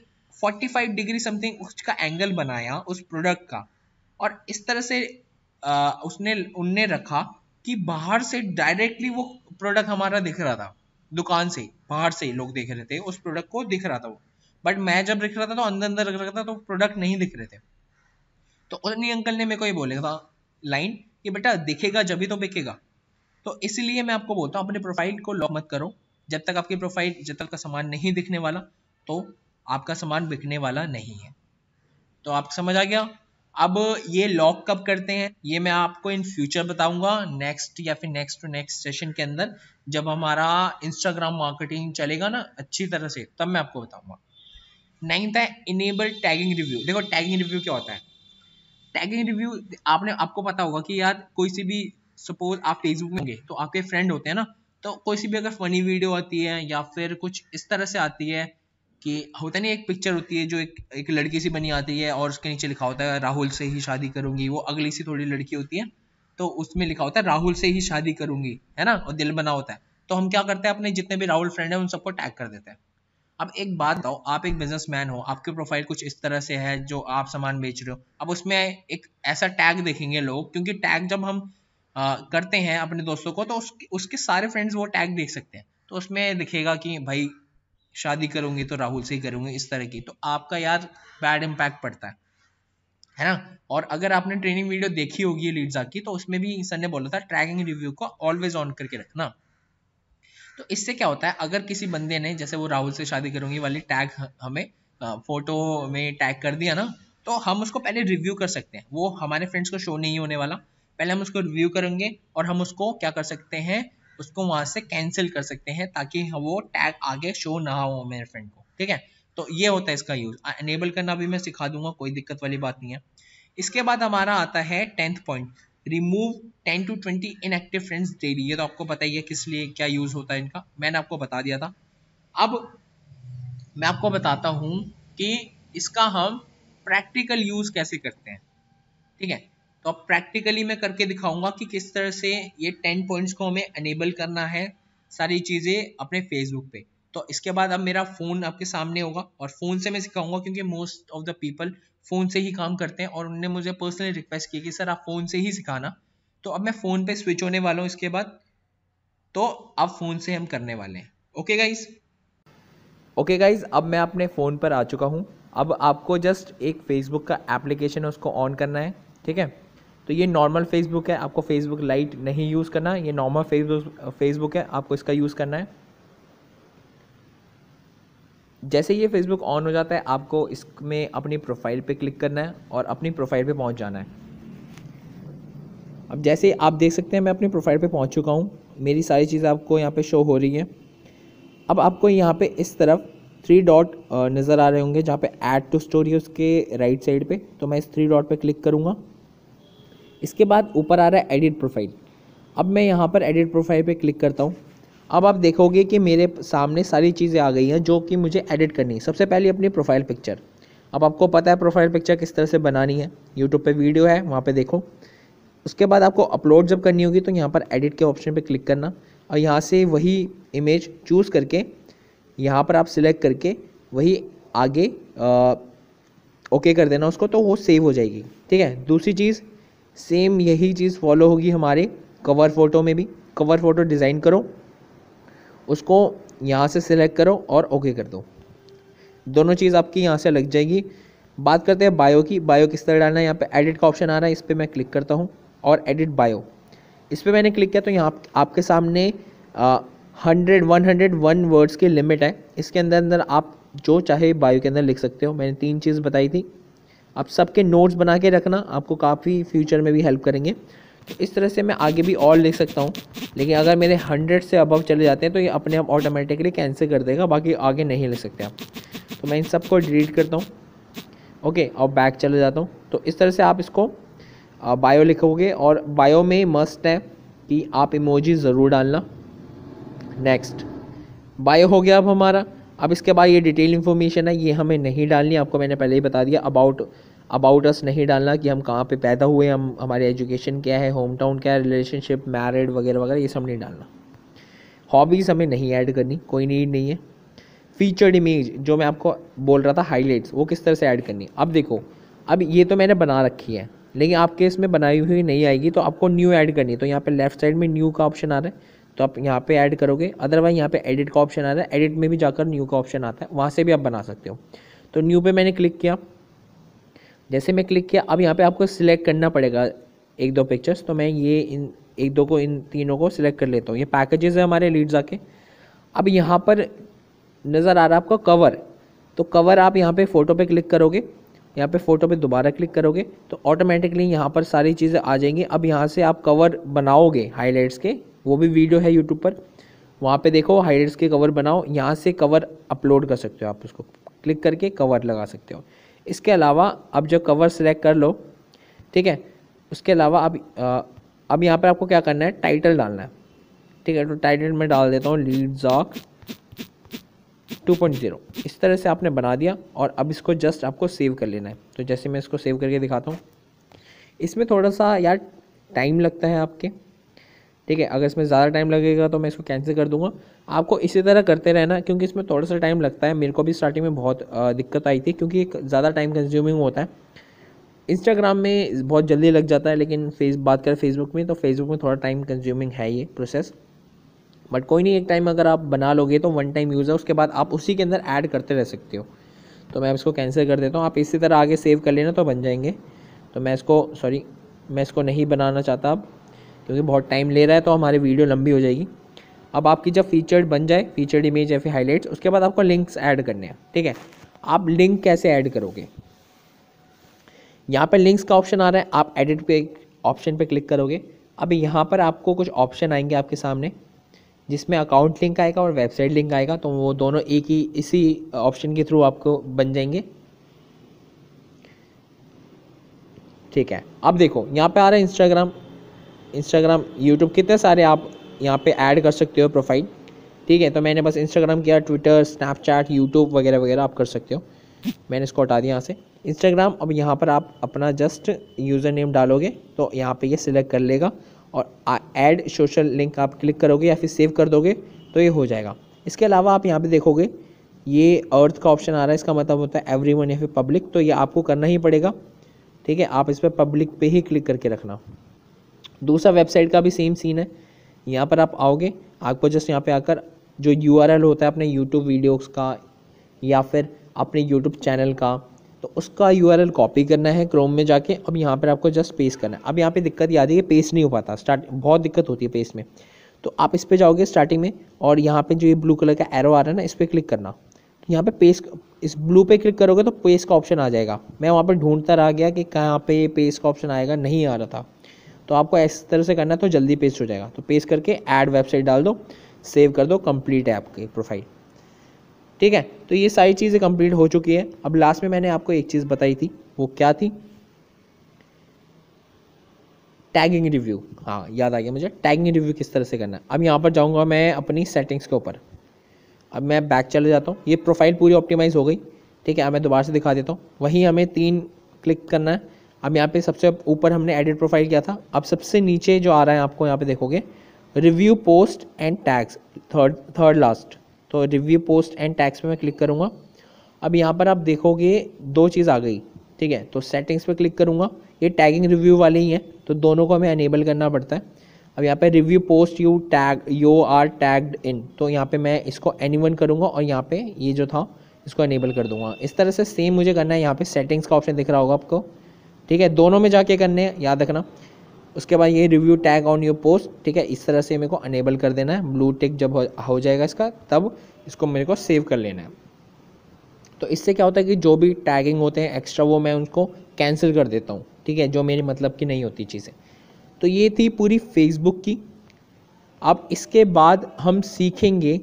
45 डिग्री समथिंग उसका एंगल बनाया उस प्रोडक्ट का, और इस तरह से उनने रखा कि बाहर से डायरेक्टली वो प्रोडक्ट हमारा दिख रहा था, दुकान से बाहर से लोग देख रहे थे उस प्रोडक्ट को, दिख रहा था वो, बट मैं जब दिख रहा था तो अंदर अंदर रख रहा था तो प्रोडक्ट नहीं दिख रहे थे। तो उन्हीं अंकल ने मेरे को ये बोला था लाइन कि बेटा दिखेगा जब भी तो बिकेगा। तो इसलिए मैं आपको बोलता हूँ अपने प्रोफाइल को लॉक मत करो, जब तक आपकी प्रोफाइल, जब तक का सामान नहीं दिखने वाला तो आपका सामान बिकने वाला नहीं है। तो आप समझ आ गया। अब ये लॉक कब करते हैं ये मैं आपको इन फ्यूचर बताऊंगा, नेक्स्ट या फिर नेक्स्ट टू नेक्स्ट सेशन के अंदर, जब हमारा इंस्टाग्राम मार्केटिंग चलेगा ना अच्छी तरह से, तब मैं आपको बताऊंगा। 9th है इनेबल टैगिंग रिव्यू। देखो टैगिंग रिव्यू क्या होता है। टैगिंग रिव्यू आपको पता होगा कि यार कोई सी भी, सपोज आप फेसबुक में होंगे तो आपके फ्रेंड होते हैं ना, तो कोई सी भी अगर फनी वीडियो आती है या फिर कुछ इस तरह से आती है कि होता नहीं, एक पिक्चर होती है जो एक लड़की सी बनी आती है और उसके नीचे लिखा होता है राहुल से ही शादी करूंगी, वो अगली सी थोड़ी लड़की होती है तो उसमें लिखा होता है राहुल से ही शादी करूंगी, है ना, और दिल बना होता है। तो हम क्या करते हैं, अपने जितने भी राहुल फ्रेंड है उन सबको टैग कर देते हैं। अब एक बात बताओ, आप एक बिजनेसमैन हो, आपकी प्रोफाइल कुछ इस तरह से है जो आप सामान बेच रहे हो, अब उसमें एक ऐसा टैग देखेंगे लोग, क्योंकि टैग जब हम करते हैं अपने दोस्तों को तो उसके सारे फ्रेंड्स वो टैग देख सकते हैं, तो उसमें दिखेगा कि भाई शादी करूंगी तो राहुल से ही करूंगी इस तरह की, तो आपका यार बैड इम्पैक्ट पड़ता है ना। और अगर आपने ट्रेनिंग वीडियो देखी होगी लीड्स की, तो उसमें भी सर ने बोला था ट्रैकिंग रिव्यू को ऑलवेज ऑन करके रखना। तो इससे क्या होता है, अगर किसी बंदे ने जैसे वो राहुल से शादी करूंगी वाली टैग हमें फोटो में टैग कर दिया ना, तो हम उसको पहले रिव्यू कर सकते हैं, वो हमारे फ्रेंड्स को शो नहीं होने वाला, पहले हम उसको रिव्यू करेंगे और हम उसको क्या कर सकते हैं, उसको वहां से कैंसिल कर सकते हैं ताकि वो टैग आगे शो ना हो मेरे फ्रेंड को, ठीक है। तो ये होता है इसका यूज, एनेबल करना भी मैं सिखा दूंगा, कोई दिक्कत वाली बात नहीं है। इसके बाद हमारा आता है 10th point, remove 10 to 20 inactive friends daily. ये तो आपको पता ही है किस लिए क्या यूज होता है इनका, मैंने आपको बता दिया था। अब मैं आपको बताता हूं कि इसका हम प्रैक्टिकल यूज कैसे करते हैं, ठीक है। तो अब प्रैक्टिकली मैं करके दिखाऊंगा कि किस तरह से ये 10 पॉइंट्स को हमें एनेबल करना है सारी चीजें अपने फेसबुक पे। तो इसके बाद अब मेरा फोन आपके सामने होगा और फोन से मैं सिखाऊंगा, क्योंकि most of the people phone से ही काम करते हैं और उन्होंने मुझे पर्सनली रिक्वेस्ट की कि सर आप फोन से ही सिखाना। तो अब मैं फोन पे स्विच होने वाला हूँ इसके बाद, तो अब फोन से हम करने वाले हैं। ओके गाइज, अब मैं अपने फ़ोन पर आ चुका हूँ। अब आपको जस्ट एक फेसबुक का एप्लीकेशन है उसको ऑन करना है, ठीक है। तो ये नॉर्मल फेसबुक है, आपको फेसबुक लाइट नहीं यूज़ करना, ये नॉर्मल फेसबुक है, आपको इसका यूज़ करना है। जैसे ये फेसबुक ऑन हो जाता है आपको इसमें अपनी प्रोफाइल पे क्लिक करना है और अपनी प्रोफाइल पे पहुंच जाना है। अब जैसे आप देख सकते हैं मैं अपनी प्रोफाइल पे पहुंच चुका हूं, मेरी सारी चीज़ें आपको यहाँ पे शो हो रही हैं। अब आपको यहाँ पे इस तरफ 3 डॉट नज़र आ रहे होंगे जहाँ पे ऐड टू स्टोरी उसके राइट साइड पे, तो मैं इस 3 डॉट पे क्लिक करूँगा। इसके बाद ऊपर आ रहा है एडिट प्रोफाइल। अब मैं यहाँ पर एडिट प्रोफाइल पे क्लिक करता हूँ। अब आप देखोगे कि मेरे सामने सारी चीज़ें आ गई हैं जो कि मुझे एडिट करनी है। सबसे पहले अपनी प्रोफाइल पिक्चर। अब आपको पता है प्रोफाइल पिक्चर किस तरह से बनानी है, यूट्यूब पे वीडियो है वहाँ पे देखो। उसके बाद आपको अपलोड जब करनी होगी तो यहाँ पर एडिट के ऑप्शन पे क्लिक करना और यहाँ से वही इमेज चूज़ करके यहाँ पर आप सिलेक्ट करके वही आगे ओके कर देना उसको, तो वो सेव हो जाएगी, ठीक है। दूसरी चीज़ सेम यही चीज़ फॉलो होगी हमारे कवर फ़ोटो में भी। कवर फ़ोटो डिज़ाइन करो, उसको यहाँ से सिलेक्ट करो और ओके कर दो, दोनों चीज़ आपकी यहाँ से लग जाएगी। बात करते हैं बायो की। बायो किस तरह डालना है, यहाँ पे एडिट का ऑप्शन आ रहा है, इस पर मैं क्लिक करता हूँ और एडिट बायो, इस पर मैंने क्लिक किया तो यहाँ आपके सामने 101 वर्ड्स की लिमिट है। इसके अंदर आप जो चाहे बायो के अंदर लिख सकते हो। मैंने 3 चीज़ बताई थी, आप सबके नोट्स बना के रखना, आपको काफ़ी फ्यूचर में भी हेल्प करेंगे। तो इस तरह से मैं आगे भी और लिख सकता हूँ, लेकिन अगर मेरे 100 से अबव चले जाते हैं तो ये अपने आप ऑटोमेटिकली कैंसिल कर देगा, बाकी आगे नहीं लिख सकते आप। तो मैं इन सबको डिलीट करता हूँ, ओके, और बैक चले जाता हूँ। तो इस तरह से आप इसको बायो लिखोगे और बायो में मस्ट है कि आप इमोजी ज़रूर डालना। नेक्स्ट, बायो हो गया अब हमारा। अब इसके बाद ये डिटेल इन्फॉर्मेशन है, ये हमें नहीं डालनी, आपको मैंने पहले ही बता दिया। अबाउट अस नहीं डालना कि हम कहाँ पे पैदा हुए, हम हमारी एजुकेशन क्या है, होम टाउन क्या है, रिलेशनशिप, मैरिड वगैरह वगैरह, ये सब नहीं डालना। हॉबीज़ हमें नहीं ऐड करनी, कोई नीड नहीं है। फीचर्ड इमेज जो मैं आपको बोल रहा था हाईलाइट्स, वो किस तरह से ऐड करनी है। अब देखो, अब ये तो मैंने बना रखी है, लेकिन आपके इसमें बनाई हुई नहीं आएगी, तो आपको न्यू ऐड करनी है। तो यहाँ पे लेफ्ट साइड में न्यू का ऑप्शन आ रहा है, तो आप यहाँ पे ऐड करोगे। अदरवाइज यहाँ पे एडिट का ऑप्शन आ रहा है, एडिट में भी जाकर न्यू का ऑप्शन आता है, वहाँ से भी आप बना सकते हो। तो न्यू पे मैंने क्लिक किया। जैसे मैं क्लिक किया, अब यहाँ पे आपको सिलेक्ट करना पड़ेगा एक दो पिक्चर्स। तो मैं ये इन एक दो को, इन तीनों को सिलेक्ट कर लेता हूँ। ये पैकेजेस है हमारे लीड्स आके। अब यहाँ पर नज़र आ रहा है आपको कवर, तो कवर आप यहाँ पे फ़ोटो पे क्लिक करोगे, यहाँ पे फ़ोटो पे दोबारा क्लिक करोगे तो ऑटोमेटिकली यहाँ पर सारी चीज़ें आ जाएंगी। अब यहाँ से आप कवर बनाओगे हाईलाइट्स के, वो भी वीडियो है यूट्यूब पर, वहाँ पे देखो हाईलाइट्स के कवर बनाओ। यहाँ से कवर अपलोड कर सकते हो, आप उसको क्लिक करके कवर लगा सकते हो। इसके अलावा अब जो कवर सेलेक्ट कर लो, ठीक है, उसके अलावा अब यहाँ पर आपको क्या करना है, टाइटल डालना है, ठीक है। तो टाइटल में डाल देता हूँ लीडज़ॉक 2.0। इस तरह से आपने बना दिया और अब इसको जस्ट आपको सेव कर लेना है। तो जैसे मैं इसको सेव करके दिखाता हूँ, इसमें थोड़ा सा यार टाइम लगता है आपके, ठीक है। अगर इसमें ज़्यादा टाइम लगेगा तो मैं इसको कैंसिल कर दूंगा। आपको इसी तरह करते रहना, क्योंकि इसमें थोड़ा सा टाइम लगता है। मेरे को भी स्टार्टिंग में बहुत दिक्कत आई थी, क्योंकि एक ज़्यादा टाइम कंज्यूमिंग होता है। इंस्टाग्राम में बहुत जल्दी लग जाता है, लेकिन बात करें फेसबुक में, तो फेसबुक में थोड़ा टाइम कंज्यूमिंग है ये प्रोसेस। बट कोई नहीं, एक टाइम अगर आप बना लोगे तो वन टाइम यूज़ है, उसके बाद आप उसी के अंदर ऐड करते रह सकते हो। तो मैं इसको कैंसिल कर देता हूँ, आप इसी तरह आगे सेव कर लेना तो बन जाएंगे। तो मैं इसको नहीं बनाना चाहता अब, क्योंकि बहुत टाइम ले रहा है, तो हमारी वीडियो लंबी हो जाएगी। अब आपकी जब फीचर्ड बन जाए, फीचर्ड इमेज या फिर हाईलाइट्स, उसके बाद आपको लिंक्स ऐड करने हैं, ठीक है। आप लिंक कैसे ऐड करोगे, यहाँ पर लिंक्स का ऑप्शन आ रहा है, आप एडिट पे ऑप्शन पे क्लिक करोगे। अब यहाँ पर आपको कुछ ऑप्शन आएंगे आपके सामने, जिसमें अकाउंट लिंक आएगा और वेबसाइट लिंक आएगा। तो वो दोनों एक ही इसी ऑप्शन के थ्रू आपको बन जाएंगे, ठीक है। अब देखो यहाँ पे आ रहा है इंस्टाग्राम, यूट्यूब, कितने सारे आप यहाँ पे ऐड कर सकते हो प्रोफाइल, ठीक है। तो मैंने बस इंस्टाग्राम किया, ट्विटर, स्नैपचैट, यूट्यूब वगैरह वगैरह आप कर सकते हो। मैंने इसको हटा दिया यहाँ से इंस्टाग्राम। अब यहाँ पर आप अपना जस्ट यूज़र नेम डालोगे तो यहाँ पे ये सिलेक्ट कर लेगा, और ऐड सोशल लिंक आप क्लिक करोगे या फिर सेव कर दोगे तो ये हो जाएगा। इसके अलावा आप यहाँ पे देखोगे ये अर्थ का ऑप्शन आ रहा है, इसका मतलब होता है एवरीवन या फिर पब्लिक, तो ये आपको करना ही पड़ेगा, ठीक है। आप इस पर पब्लिक पे ही क्लिक करके रखना। दूसरा वेबसाइट का भी सेम सीन है, यहाँ पर आप आओगे, आपको जस्ट यहाँ पे आकर जो URL होता है अपने यूट्यूब वीडियोज़ का या फिर अपने यूट्यूब चैनल का, तो उसका URL कॉपी करना है क्रोम में जाके। अब यहाँ पर आपको जस्ट पेस्ट करना है। अब यहाँ पे दिक्कत ये आती है, पेस्ट नहीं हो पाता, बहुत दिक्कत होती है पेस्ट में। तो आप इस पर जाओगे स्टार्टिंग में, और यहाँ पे जो ये ब्लू कलर का एरो आ रहा है ना, इस पर क्लिक करना। यहाँ पे पेस्ट, इस ब्लू पे क्लिक करोगे तो पेस्ट का ऑप्शन आ जाएगा। मैं वहाँ पर ढूंढता रह गया कि कहाँ पे ये पेस्ट का ऑप्शन आएगा, नहीं आ रहा था। तो आपको इस तरह से करना है तो जल्दी पेस्ट हो जाएगा। तो पेस्ट करके ऐड वेबसाइट डाल दो, सेव कर दो, कंप्लीट है आपकी प्रोफाइल, ठीक है। तो ये सारी चीज़ें कंप्लीट हो चुकी है। अब लास्ट में मैंने आपको एक चीज़ बताई थी, वो क्या थी, टैगिंग रिव्यू। हाँ, याद आ गया मुझे, टैगिंग रिव्यू किस तरह से करना है। अब यहाँ पर जाऊँगा मैं अपनी सेटिंग्स के ऊपर। अब मैं बैक चले जाता हूँ, ये प्रोफाइल पूरी ऑप्टिमाइज़ हो गई, ठीक है। अब मैं दोबारा से दिखा देता हूँ, वहीं हमें 3 क्लिक करना है। अब यहाँ पे सबसे ऊपर हमने एडिट प्रोफाइल किया था, अब सबसे नीचे जो आ रहा है आपको यहाँ पे देखोगे review post and tags, third last. तो रिव्यू पोस्ट एंड टैग्स पे मैं क्लिक करूँगा। अब यहाँ पर आप देखोगे 2 चीज़ आ गई, ठीक है। तो सेटिंग्स पे क्लिक करूँगा, ये टैगिंग रिव्यू वाले ही हैं, तो दोनों को हमें अनेबल करना पड़ता है। अब यहाँ पे review post you are tagged in, तो यहाँ पे मैं इसको एनीवन करूँगा और यहाँ पे ये जो था इसको अनेबल कर दूंगा। इस तरह से सेम मुझे करना है। यहाँ पे सेटिंग्स का ऑप्शन दिख रहा होगा आपको, ठीक है, दोनों में जाके करने हैं, याद रखना। उसके बाद ये review tag on your post, ठीक है, इस तरह से मेरे को अनेबल कर देना है। ब्लू टिक जब हो जाएगा इसका, तब इसको मेरे को सेव कर लेना है। तो इससे क्या होता है कि जो भी टैगिंग होते हैं एक्स्ट्रा, वो मैं उनको कैंसिल कर देता हूँ, ठीक है, जो मेरे मतलब की नहीं होती चीज़ें। तो ये थी पूरी फेसबुक की। अब इसके बाद हम सीखेंगे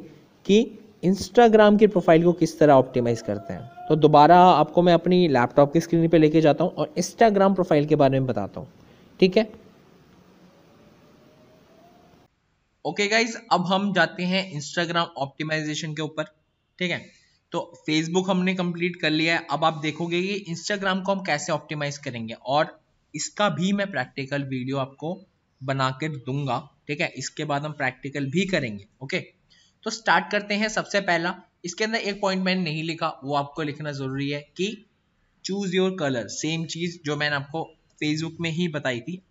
कि इंस्टाग्राम की प्रोफाइल को किस तरह ऑप्टिमाइज़ करते हैं। तो दोबारा आपको मैं अपनी लैपटॉप की स्क्रीन पे लेके जाता हूँ और इंस्टाग्राम प्रोफाइल के बारे में बताता हूँ, ठीक है। ओके गाइज, अब हम जाते हैं इंस्टाग्राम ऑप्टिमाइजेशन के ऊपर, ठीक है। तो फेसबुक हमने कंप्लीट कर लिया है। अब आप देखोगे कि इंस्टाग्राम को हम कैसे ऑप्टिमाइज करेंगे, और इसका भी मैं प्रैक्टिकल वीडियो आपको बना कर दूंगा, ठीक है। इसके बाद हम प्रैक्टिकल भी करेंगे, ओके। तो स्टार्ट करते हैं। सबसे पहला इसके अंदर एक पॉइंट मैंने नहीं लिखा, वो आपको लिखना जरूरी है कि चूज योर कलर, सेम चीज जो मैंने आपको फेसबुक में ही बताई थी,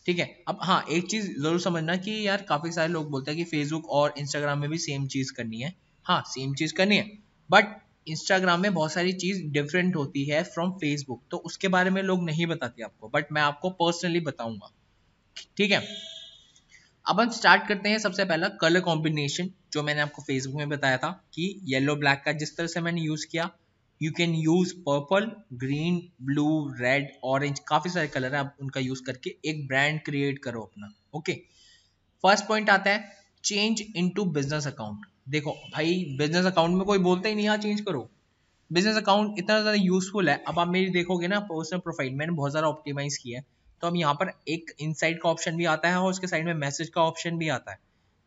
ठीक है। अब हाँ, एक चीज जरूर समझना कि यार काफी सारे लोग बोलते हैं कि फेसबुक और इंस्टाग्राम में भी सेम चीज करनी है। हाँ, सेम चीज करनी है, बट इंस्टाग्राम में बहुत सारी चीज डिफरेंट होती है फ्रॉम फेसबुक, तो उसके बारे में लोग नहीं बताते आपको, बट मैं आपको पर्सनली बताऊंगा, ठीक है। अब हम स्टार्ट करते हैं। सबसे पहला कलर कॉम्बिनेशन, जो मैंने आपको फेसबुक में बताया था कि येलो ब्लैक का जिस तरह से मैंने यूज किया, you can use purple, green, blue, red, orange, काफी सारे कलर है, आप उनका यूज करके एक ब्रांड क्रिएट करो अपना। ओके, फर्स्ट पॉइंट आता है चेंज इनटू बिजनेस अकाउंट। देखो भाई, बिजनेस अकाउंट में कोई बोलता ही नहीं यार चेंज करो, बिजनेस अकाउंट इतना ज़्यादा यूजफुल है। अब आप मेरी देखोगे ना पर्सनल प्रोफाइल, मैंने बहुत ज़्यादा ऑप्टिमाइज किया है, तो अब यहाँ पर एक इनसाइड का ऑप्शन भी आता है और उसके साइड में मैसेज का ऑप्शन भी आता है,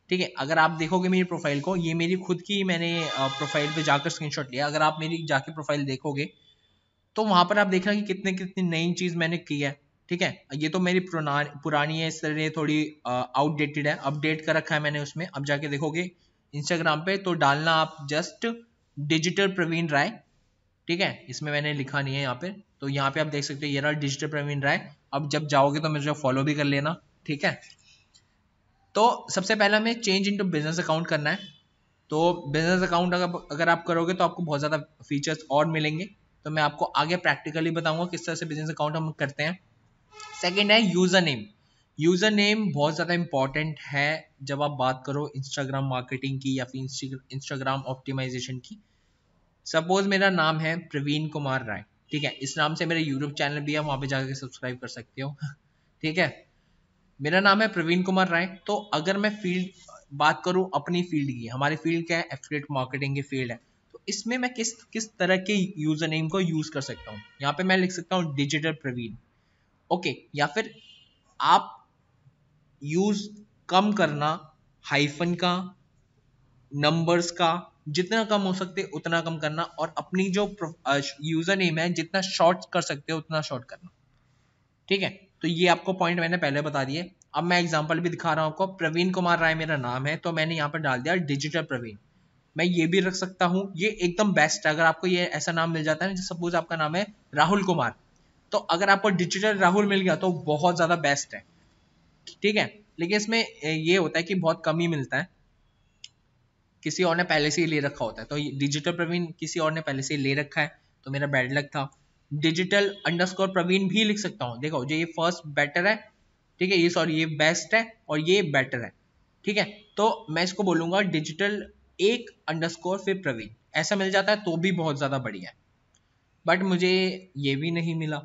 ठीक है। अगर आप देखोगे मेरी प्रोफाइल को, ये मेरी खुद की मैंने प्रोफाइल पे जाकर स्क्रीनशॉट लिया, अगर आप मेरी जाके प्रोफाइल देखोगे तो वहां पर आप देखना कि कितने कितनी नई चीज मैंने की है, ठीक है। ये तो मेरी पुरानी है, इस तरह थोड़ी आउटडेटेड है, अपडेट कर रखा है मैंने उसमें। अब जाके देखोगे इंस्टाग्राम पे तो डालना आप जस्ट डिजिटल प्रवीण राय, ठीक है। इसमें मैंने लिखा नहीं है यहाँ पे, तो यहाँ पे आप देख सकते हो ये रहा डिजिटल प्रवीण राय। अब जब जाओगे तो मुझे फॉलो भी कर लेना, ठीक है। तो सबसे पहला हमें चेंज इनटू बिजनेस अकाउंट करना है। तो बिजनेस अकाउंट अगर आप करोगे तो आपको बहुत ज़्यादा फीचर्स और मिलेंगे, तो मैं आपको आगे प्रैक्टिकली बताऊंगा किस तरह से बिजनेस अकाउंट हम करते हैं। सेकंड है यूज़र नेम। यूज़र नेम बहुत ज़्यादा इंपॉर्टेंट है जब आप बात करो इंस्टाग्राम मार्केटिंग की या फिर इंस्टाग्राम ऑप्टिमाइजेशन की। सपोज मेरा नाम है प्रवीण कुमार राय, ठीक है, इस नाम से मेरा यूट्यूब चैनल भी है, वहाँ पे जाकर सब्सक्राइब कर सकते हो ठीक है। मेरा नाम है प्रवीण कुमार राय। तो अगर मैं फील्ड बात करूं अपनी फील्ड की, हमारी फील्ड क्या है, एफिलिएट मार्केटिंग की फील्ड है, तो इसमें मैं किस किस तरह के यूजर नेम को यूज कर सकता हूं। यहाँ पे मैं लिख सकता हूं डिजिटल प्रवीण, ओके। या फिर आप यूज कम करना हाइफन का, नंबर्स का, जितना कम हो सकते उतना कम करना, और अपनी जो यूजर नेम है जितना शॉर्ट कर सकते हो उतना शॉर्ट करना, ठीक है। तो ये आपको पॉइंट मैंने पहले बता दिए। अब मैं एग्जांपल भी दिखा रहा हूं आपको। प्रवीण कुमार राय मेरा नाम है, तो मैंने यहाँ पर डाल दिया डिजिटल प्रवीण। मैं ये भी रख सकता हूँ, ये एकदम बेस्ट है। अगर आपको ये ऐसा नाम मिल जाता है ना, सपोज आपका नाम है राहुल कुमार, तो अगर आपको डिजिटल राहुल मिल गया तो बहुत ज्यादा बेस्ट है, ठीक है। लेकिन इसमें ये होता है कि बहुत कम ही मिलता है, किसी और ने पहले से ही ले रखा होता है। तो डिजिटल प्रवीण किसी और ने पहले से ही ले रखा है, तो मेरा बैड लक था। डिजिटल अंडरस्कोर प्रवीण भी लिख सकता हूँ। देखो जो ये फर्स्ट बेटर है, ठीक है, ये सॉरी ये बेस्ट है और ये बेटर है, ठीक है। तो मैं इसको बोलूंगा डिजिटल एक अंडरस्कोर फिर प्रवीण, ऐसा मिल जाता है तो भी बहुत ज्यादा बढ़िया है। बट मुझे ये भी नहीं मिला,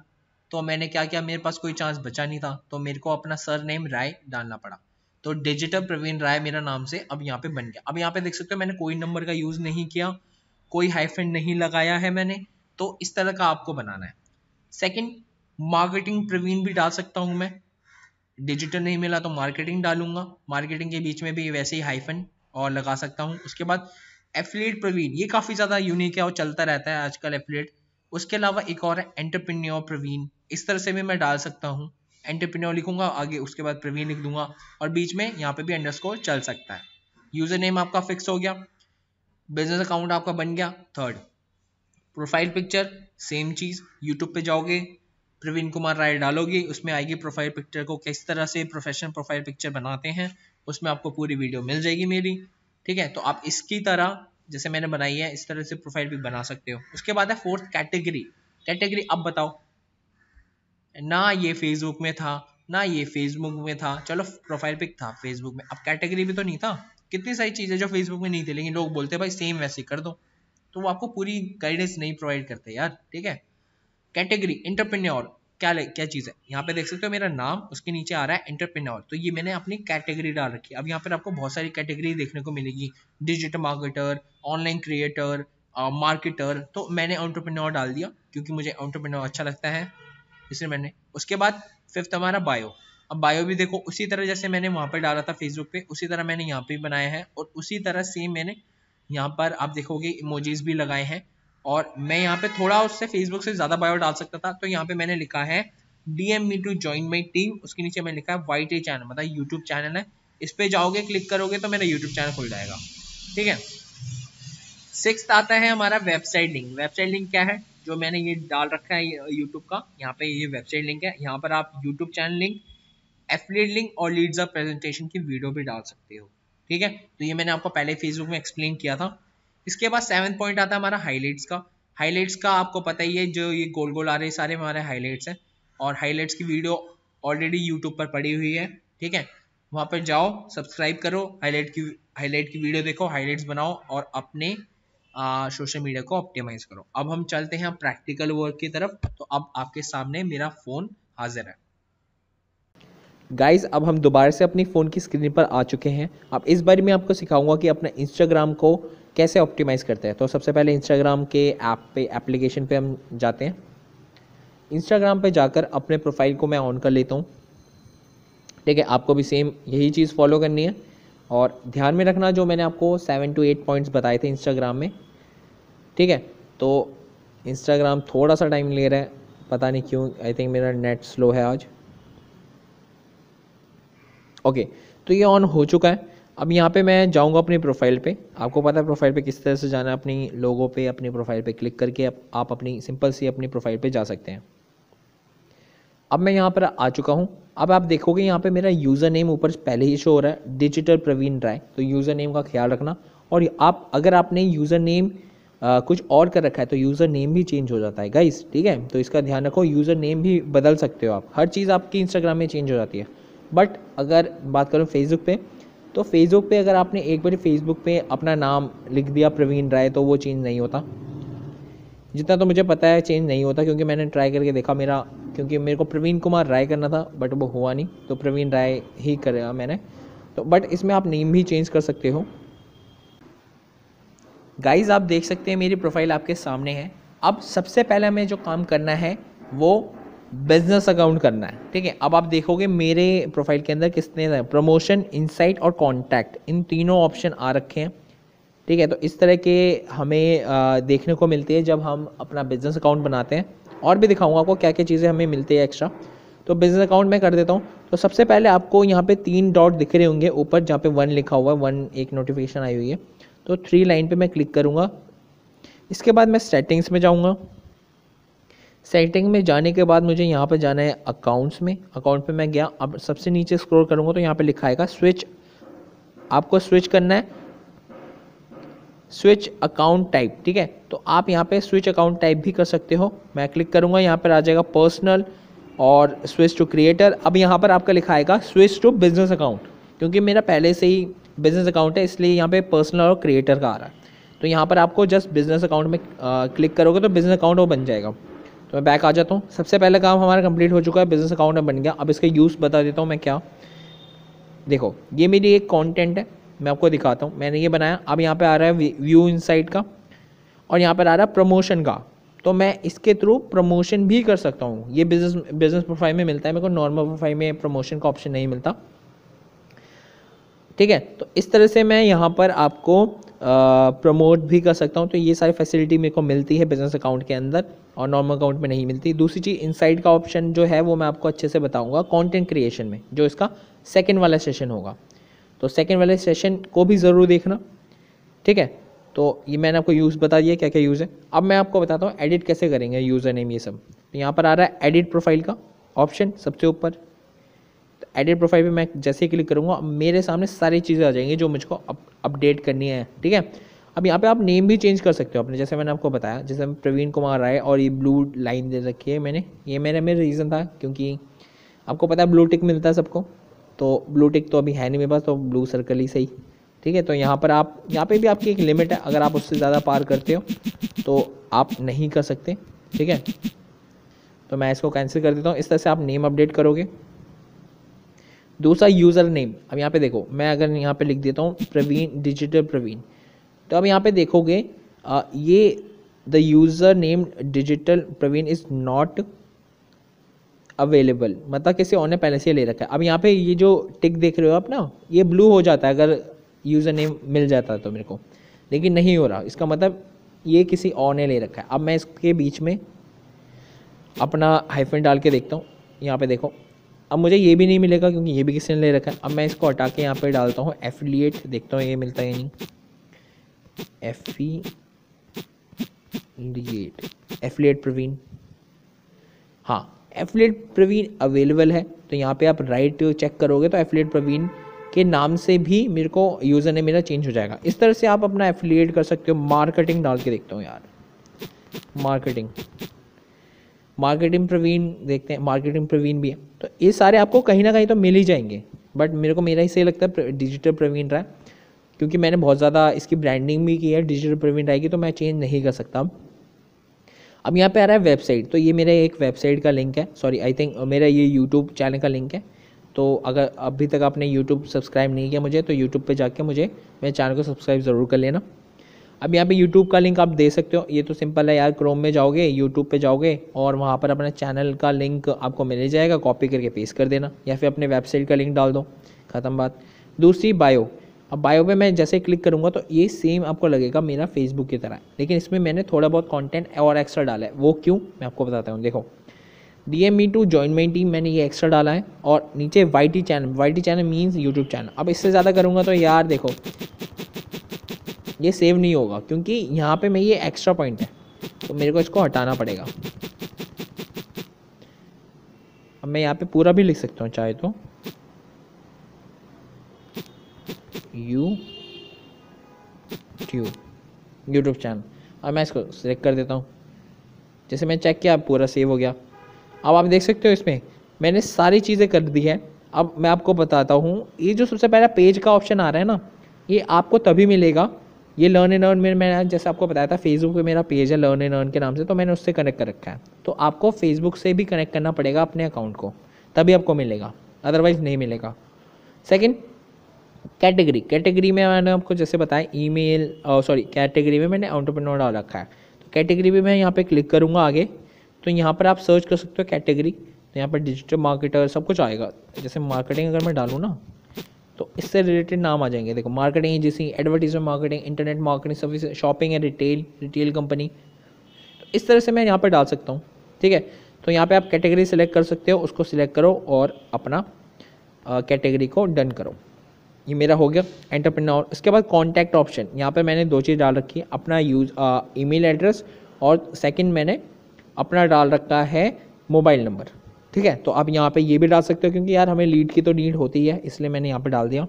तो मैंने क्या किया, मेरे पास कोई चांस बचा नहीं था, तो मेरे को अपना सर नेम राय डालना पड़ा। तो डिजिटल प्रवीण राय मेरा नाम से अब यहाँ पे बन गया। अब यहाँ पे देख सकते हो मैंने कोई नंबर का यूज नहीं किया, कोई हाइफन नहीं लगाया है मैंने, तो इस तरह का आपको बनाना है। सेकंड, मार्केटिंग प्रवीण भी डाल सकता हूं मैं, डिजिटल नहीं मिला तो मार्केटिंग डालूंगा, मार्केटिंग के बीच में भी वैसे ही हाइफन और लगा सकता हूं। उसके बाद एफिलिएट प्रवीण, ये काफी ज्यादा यूनिक है और चलता रहता है आजकल एफिलिएट। उसके अलावा एक और है एंटरप्रेन्योर प्रवीण, इस तरह से भी मैं डाल सकता हूँ। एंटरप्रेन्योर लिखूंगा आगे, उसके बाद प्रवीण लिख दूंगा, और बीच में यहाँ पे भी अंडरस्कोर चल सकता है। यूजर नेम आपका फिक्स हो गया, बिजनेस अकाउंट आपका बन गया। थर्ड, प्रोफाइल पिक्चर, सेम चीज, यूट्यूब पे जाओगे प्रवीण कुमार राय डालोगे, उसमें आएगी प्रोफाइल पिक्चर को किस तरह से प्रोफेशनल प्रोफाइल पिक्चर बनाते हैं, उसमें आपको पूरी वीडियो मिल जाएगी मेरी, ठीक है। तो आप इसकी तरह जैसे मैंने बनाई है इस तरह से प्रोफाइल पिक बना सकते हो। उसके बाद है फोर्थ कैटेगरी। कैटेगरी अब बताओ, ना ये फेसबुक में था ना ये फेसबुक में था, चलो प्रोफाइल पिक था फेसबुक में, अब कैटेगरी भी तो नहीं था। कितनी सारी चीजें जो फेसबुक में नहीं थी, लेकिन लोग बोलते भाई सेम वैसे कर दो, तो वो आपको पूरी गाइडेंस नहीं प्रोवाइड करते यार, ठीक है। कैटेगरी एंटरप्रेन्योर, क्या चीज है, यहाँ पे देख सकते हो मेरा नाम, उसके नीचे आ रहा है एंटरप्रेन्योर, तो ये मैंने अपनी कैटेगरी डाल रखी है। अब यहाँ पर आपको बहुत सारी कैटेगरी देखने को मिलेगी, digital marketer, online creator, marketer, तो मैंने एंटरप्रेन्योर डाल दिया क्योंकि मुझे एंटरप्रेन्योर अच्छा लगता है, इसलिए मैंने। उसके बाद फिफ्थ हमारा बायो। अब बायो भी देखो उसी तरह जैसे मैंने वहां पर डाला था फेसबुक पे, उसी तरह मैंने यहाँ पे बनाया है, और उसी तरह सेम मैंने यहाँ पर आप देखोगे इमोजीज भी लगाए हैं। और मैं यहाँ पे थोड़ा उससे फेसबुक से ज्यादा बायो डाल सकता था, तो यहाँ पे मैंने लिखा है DM me to join my team, उसके नीचे मैंने लिखा है YT चैनल, मतलब यूट्यूब चैनल है। इस पे जाओगे क्लिक करोगे तो मेरा यूट्यूब चैनल खुल जाएगा, ठीक है। सिक्स्थ आता है हमारा वेबसाइट लिंक। वेबसाइट लिंक क्या है, जो मैंने ये डाल रखा है यूट्यूब का, यहाँ पे ये वेबसाइट लिंक है। यहाँ पर आप YouTube channel link, affiliate link और लीड्स ऑफ प्रेजेंटेशन की वीडियो भी डाल सकते हो। ठीक है, तो ये मैंने आपको पहले फेसबुक में एक्सप्लेन किया था। इसके बाद 7th पॉइंट आता है हमारा हाईलाइट्स का। हाईलाइट्स का आपको पता ही है, जो ये गोल गोल आ रहे सारे हमारे हाईलाइट्स हैं, और हाईलाइट्स की वीडियो ऑलरेडी यूट्यूब पर पड़ी हुई है। ठीक है, वहाँ पर जाओ, सब्सक्राइब करो, हाईलाइट की वीडियो देखो, हाईलाइट्स बनाओ और अपने सोशल मीडिया को ऑप्टिमाइज करो। अब हम चलते हैं प्रैक्टिकल वर्क की तरफ। तो अब आपके सामने मेरा फ़ोन हाजिर है। गाइस, अब हम दोबारा से अपनी फ़ोन की स्क्रीन पर आ चुके हैं। अब इस बार मैं आपको सिखाऊंगा कि अपना इंस्टाग्राम को कैसे ऑप्टिमाइज़ करते हैं। तो सबसे पहले इंस्टाग्राम के ऐप पे, एप्लीकेशन पे हम जाते हैं। इंस्टाग्राम पे जाकर अपने प्रोफाइल को मैं ऑन कर लेता हूँ। ठीक है, आपको भी सेम यही चीज़ फॉलो करनी है और ध्यान में रखना जो मैंने आपको 7 to 8 पॉइंट्स बताए थे इंस्टाग्राम में। ठीक है, तो इंस्टाग्राम थोड़ा सा टाइम ले रहा है, पता नहीं क्यों, आई थिंक मेरा नेट स्लो है आज। ओके, तो ये ऑन हो चुका है। अब यहाँ पे मैं जाऊँगा अपनी प्रोफाइल पे। आपको पता है प्रोफाइल पे किस तरह से जाना है, अपनी लोगो पे, अपनी प्रोफाइल पे क्लिक करके आप अपनी सिंपल सी अपनी प्रोफाइल पे जा सकते हैं। अब मैं यहाँ पर आ चुका हूँ। अब आप देखोगे यहाँ पे मेरा यूज़र नेम ऊपर पहले ही शो हो रहा है, डिजिटल प्रवीण राय। तो यूज़र नेम का ख्याल रखना। और आप अगर आपने यूज़र नेम कुछ और कर रखा है तो यूज़र नेम भी चेंज हो जाता है गाइस। ठीक है, तो इसका ध्यान रखो, यूज़र नेम भी बदल सकते हो आप। हर चीज़ आपकी इंस्टाग्राम में चेंज हो जाती है। बट अगर बात करूँ फेसबुक पे, तो फेसबुक पे अगर आपने एक बार फेसबुक पे अपना नाम लिख दिया प्रवीण राय, तो वो चेंज नहीं होता। जितना तो मुझे पता है चेंज नहीं होता, क्योंकि मैंने ट्राई करके देखा। क्योंकि मेरे को प्रवीण कुमार राय करना था बट वो हुआ नहीं, तो प्रवीण राय ही करेगा मैंने। तो बट इसमें आप नेम भी चेंज कर सकते हो। गाइज, आप देख सकते हैं मेरी प्रोफाइल आपके सामने है। अब सबसे पहले हमें जो काम करना है वो बिजनेस अकाउंट करना है। ठीक है, अब आप देखोगे मेरे प्रोफाइल के अंदर कितने प्रमोशन, इनसाइट और कॉन्टैक्ट, इन तीनों ऑप्शन आ रखे हैं। ठीक है, तो इस तरह के हमें देखने को मिलती है जब हम अपना बिजनेस अकाउंट बनाते हैं। और भी दिखाऊंगा आपको क्या क्या चीज़ें हमें मिलती है एक्स्ट्रा। तो बिजनेस अकाउंट में कर देता हूँ। तो सबसे पहले आपको यहाँ पे 3 डॉट दिख रहे होंगे ऊपर, जहाँ पे 1 लिखा हुआ है, 1 एक नोटिफिकेशन आई हुई है। तो 3 लाइन पे मैं क्लिक करूँगा। इसके बाद मैं सेटिंग्स में जाऊँगा। सेटिंग में जाने के बाद मुझे यहाँ पर जाना है अकाउंट्स में। अकाउंट पे मैं गया। अब सबसे नीचे स्क्रॉल करूँगा तो यहाँ पे लिखा आएगा स्विच। आपको स्विच करना है, स्विच अकाउंट टाइप। ठीक है, तो आप यहाँ पे स्विच अकाउंट टाइप भी कर सकते हो। मैं क्लिक करूँगा, यहाँ पर आ जाएगा पर्सनल और स्विच टू क्रिएटर। अब यहाँ पर आपका लिखा आएगा स्विच टू बिजनेस अकाउंट, क्योंकि मेरा पहले से ही बिजनेस अकाउंट है इसलिए यहाँ पे पर्सनल और क्रिएटर का आ रहा है। तो यहाँ पर आपको जस्ट बिजनेस अकाउंट में क्लिक करोगे तो बिजनेस अकाउंट वो बन जाएगा। तो मैं बैक आ जाता हूँ। सबसे पहले काम हमारा कंप्लीट हो चुका है, बिजनेस अकाउंट में बन गया। अब इसका यूज़ बता देता हूँ मैं क्या। देखो, ये मेरी एक कंटेंट है, मैं आपको दिखाता हूँ। मैंने ये बनाया। अब यहाँ पे आ रहा है व्यू इनसाइट का और यहाँ पर आ रहा है प्रमोशन का। तो मैं इसके थ्रू प्रमोशन भी कर सकता हूँ। ये बिजनेस प्रोफाइल में मिलता है, मेरे को नॉर्मल प्रोफाइल में प्रमोशन का ऑप्शन नहीं मिलता। ठीक है, तो इस तरह से मैं यहाँ पर आपको प्रमोट भी कर सकता हूँ। तो ये सारी फैसिलिटी मेरे को मिलती है बिजनेस अकाउंट के अंदर और नॉर्मल अकाउंट में नहीं मिलती। दूसरी चीज़, इनसाइड का ऑप्शन जो है वो मैं आपको अच्छे से बताऊँगा कंटेंट क्रिएशन में, जो इसका सेकंड वाला सेशन होगा। तो सेकंड वाले सेशन को भी ज़रूर देखना। ठीक है, तो ये मैंने आपको यूज़ बता दिया क्या क्या यूज़ है। अब मैं आपको बताता हूँ एडिट कैसे करेंगे, यूज़र नेम ये सब। तो यहाँ पर आ रहा है एडिट प्रोफाइल का ऑप्शन सबसे ऊपर। तो एडिट प्रोफाइल पे मैं जैसे ही क्लिक करूँगा मेरे सामने सारी चीज़ें आ जाएंगी जो मुझको अपडेट करनी है। ठीक है, अब यहाँ पे आप नेम भी चेंज कर सकते हो अपने, जैसे मैंने आपको बताया। जैसे प्रवीण कुमार राय और ये ब्लू लाइन दे रखी है मैंने, ये मेरा रीज़न था क्योंकि आपको पता है ब्लू टिक मिलता है सबको। तो ब्लू टिक तो अभी है नहीं मेरे पास, तो ब्लू सर्कल ही सही। ठीक है, तो यहाँ पे भी आपकी एक लिमिट है, अगर आप उससे ज़्यादा पार करते हो तो आप नहीं कर सकते। ठीक है, तो मैं इसको कैंसिल कर देता हूँ। इस तरह से आप नेम अपडेट करोगे। दूसरा, यूज़र नेम। अब यहाँ पे देखो, मैं अगर यहाँ पे लिख देता हूँ प्रवीण, डिजिटल प्रवीण, तो अब यहाँ पे देखोगे ये the user name digital Praveen is not available, मतलब किसी और ने पहले से ले रखा है। अब यहाँ पे ये जो टिक देख रहे हो आप ना, ये ब्लू हो जाता है अगर यूज़र नेम मिल जाता है तो मेरे को, लेकिन नहीं हो रहा। इसका मतलब ये किसी और ने ले रखा है। अब मैं इसके बीच में अपना हाइफन डाल के देखता हूँ। यहाँ पे देखो, अब मुझे ये भी नहीं मिलेगा क्योंकि ये भी किसी ने ले रखा है। अब मैं इसको हटा के यहाँ पे डालता हूँ एफिलिएट, देखता हूँ ये मिलता है या नहीं। एफिलिएट प्रवीण, हाँ एफिलिएट प्रवीण अवेलेबल है। तो यहाँ पे आप राइट चेक करोगे तो एफिलिएट प्रवीण के नाम से भी मेरे को यूज़र ने मेरा चेंज हो जाएगा। इस तरह से आप अपना एफिलिएट कर सकते हो। मार्केटिंग डाल के देखता हूँ यार, मार्केटिंग प्रवीण देखते हैं, मार्केटिंग प्रवीण भी है। तो ये सारे आपको कहीं ना कहीं तो मिल ही जाएंगे, बट मेरे को मेरा ही सही लगता है डिजिटल प्रवीण रहा है, क्योंकि मैंने बहुत ज़्यादा इसकी ब्रांडिंग भी की है। डिजिटल प्रवीण रहेगी तो मैं चेंज नहीं कर सकता। अब यहाँ पे आ रहा है वेबसाइट, तो ये मेरे एक वेबसाइट का लिंक है, सॉरी आई थिंक मेरा ये यूट्यूब चैनल का लिंक है। तो अगर अभी तक आपने यूट्यूब सब्सक्राइब नहीं किया मुझे, तो यूट्यूब पे जाके मेरे चैनल को सब्सक्राइब ज़रूर कर लेना। अब यहाँ पे यूट्यूब का लिंक आप दे सकते हो, ये तो सिंपल है यार। क्रोम में जाओगे, यूट्यूब पे जाओगे और वहाँ पर अपने चैनल का लिंक आपको मिल जाएगा, कॉपी करके पेस्ट कर देना, या फिर अपने वेबसाइट का लिंक डाल दो, ख़त्म बात। दूसरी बायो, अब बायो पे मैं जैसे क्लिक करूँगा तो ये सेम आपको लगेगा मेरा फेसबुक की तरह है, लेकिन इसमें मैंने थोड़ा बहुत कंटेंट और एक्स्ट्रा डाला है। वो क्यों, मैं आपको बताता हूँ। देखो, DM me to join my team, मैंने ये एक्स्ट्रा डाला है। और नीचे YT channel means YouTube channel. अब इससे ज़्यादा करूँगा तो यार देखो ये सेव नहीं होगा, क्योंकि यहाँ पे मैं ये एक्स्ट्रा पॉइंट है, तो मेरे को इसको हटाना पड़ेगा। अब मैं यहाँ पे पूरा भी लिख सकता हूँ चाहे तो, यूट्यूब चैनल। अब मैं इसको सिलेक्ट कर देता हूँ, जैसे मैं चेक किया पूरा सेव हो गया। अब आप देख सकते हो इसमें मैंने सारी चीज़ें कर दी है। अब मैं आपको बताता हूँ, ये जो सबसे पहला पेज का ऑप्शन आ रहा है ना, ये आपको तभी मिलेगा। ये लर्न एंड अर्न में मैंने जैसे आपको बताया था, फेसबुक पे मेरा पेज है लर्न एंड अर्न के नाम से, तो मैंने उससे कनेक्ट कर रखा है। तो आपको फेसबुक से भी कनेक्ट करना पड़ेगा अपने अकाउंट को, तभी आपको मिलेगा, अदरवाइज़ नहीं मिलेगा। सेकेंड, कैटेगरी में मैंने आपको जैसे बताया ईमेल, कैटेगरी में मैंने एंटरप्रेन्योर डाल रखा है। तो कैटेगरी में मैं यहाँ पे क्लिक करूँगा आगे, तो यहाँ पर आप सर्च कर सकते हो कैटेगरी। तो यहाँ पर डिजिटल मार्केटर सब कुछ आएगा। जैसे मार्केटिंग अगर मैं डालूँ ना, तो इससे रिलेटेड नाम आ जाएंगे। देखो, marketing agency, advertisement marketing, internet marketing service, shopping and retail company. तो इस तरह से मैं यहाँ पर डाल सकता हूँ, ठीक है। तो यहाँ पे आप कैटेगरी सेलेक्ट कर सकते हो, उसको सिलेक्ट करो और अपना कैटेगरी को डन करो। ये मेरा हो गया एंटरप्रेन्योर। इसके बाद कॉन्टैक्ट ऑप्शन, यहाँ पे मैंने दो चीज़ डाल रखी है, अपना ईमेल एड्रेस, और सेकंड मैंने अपना डाल रखा है मोबाइल नंबर, ठीक है। तो आप यहाँ पे ये भी डाल सकते हो, क्योंकि यार हमें लीड की तो नीड होती है, इसलिए मैंने यहाँ पे डाल दिया।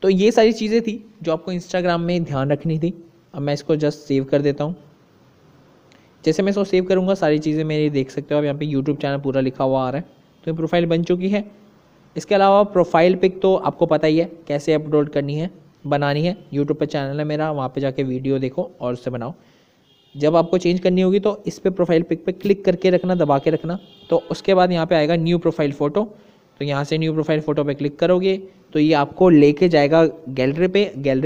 तो ये सारी चीज़ें थी जो आपको इंस्टाग्राम में ध्यान रखनी थी। अब मैं इसको जस्ट सेव कर देता हूँ। जैसे मैं इसको सेव करूँगा सारी चीज़ें मेरी देख सकते हो। अब यहाँ पे यूट्यूब चैनल पूरा लिखा हुआ आ रहा है, तो ये प्रोफाइल बन चुकी है। इसके अलावा प्रोफाइल पिक तो आपको पता ही है कैसे अपलोड करनी है, बनानी है। यूट्यूब पे चैनल है मेरा, वहाँ पे जाके वीडियो देखो और उससे बनाओ। जब आपको चेंज करनी होगी तो इस पे प्रोफाइल पिक पे क्लिक करके रखना, दबा के रखना। तो उसके बाद यहाँ पे आएगा न्यू प्रोफाइल फ़ोटो, तो यहाँ से न्यू प्रोफाइल फ़ोटो पे क्लिक करोगे तो ये आपको लेके जाएगा गैलरी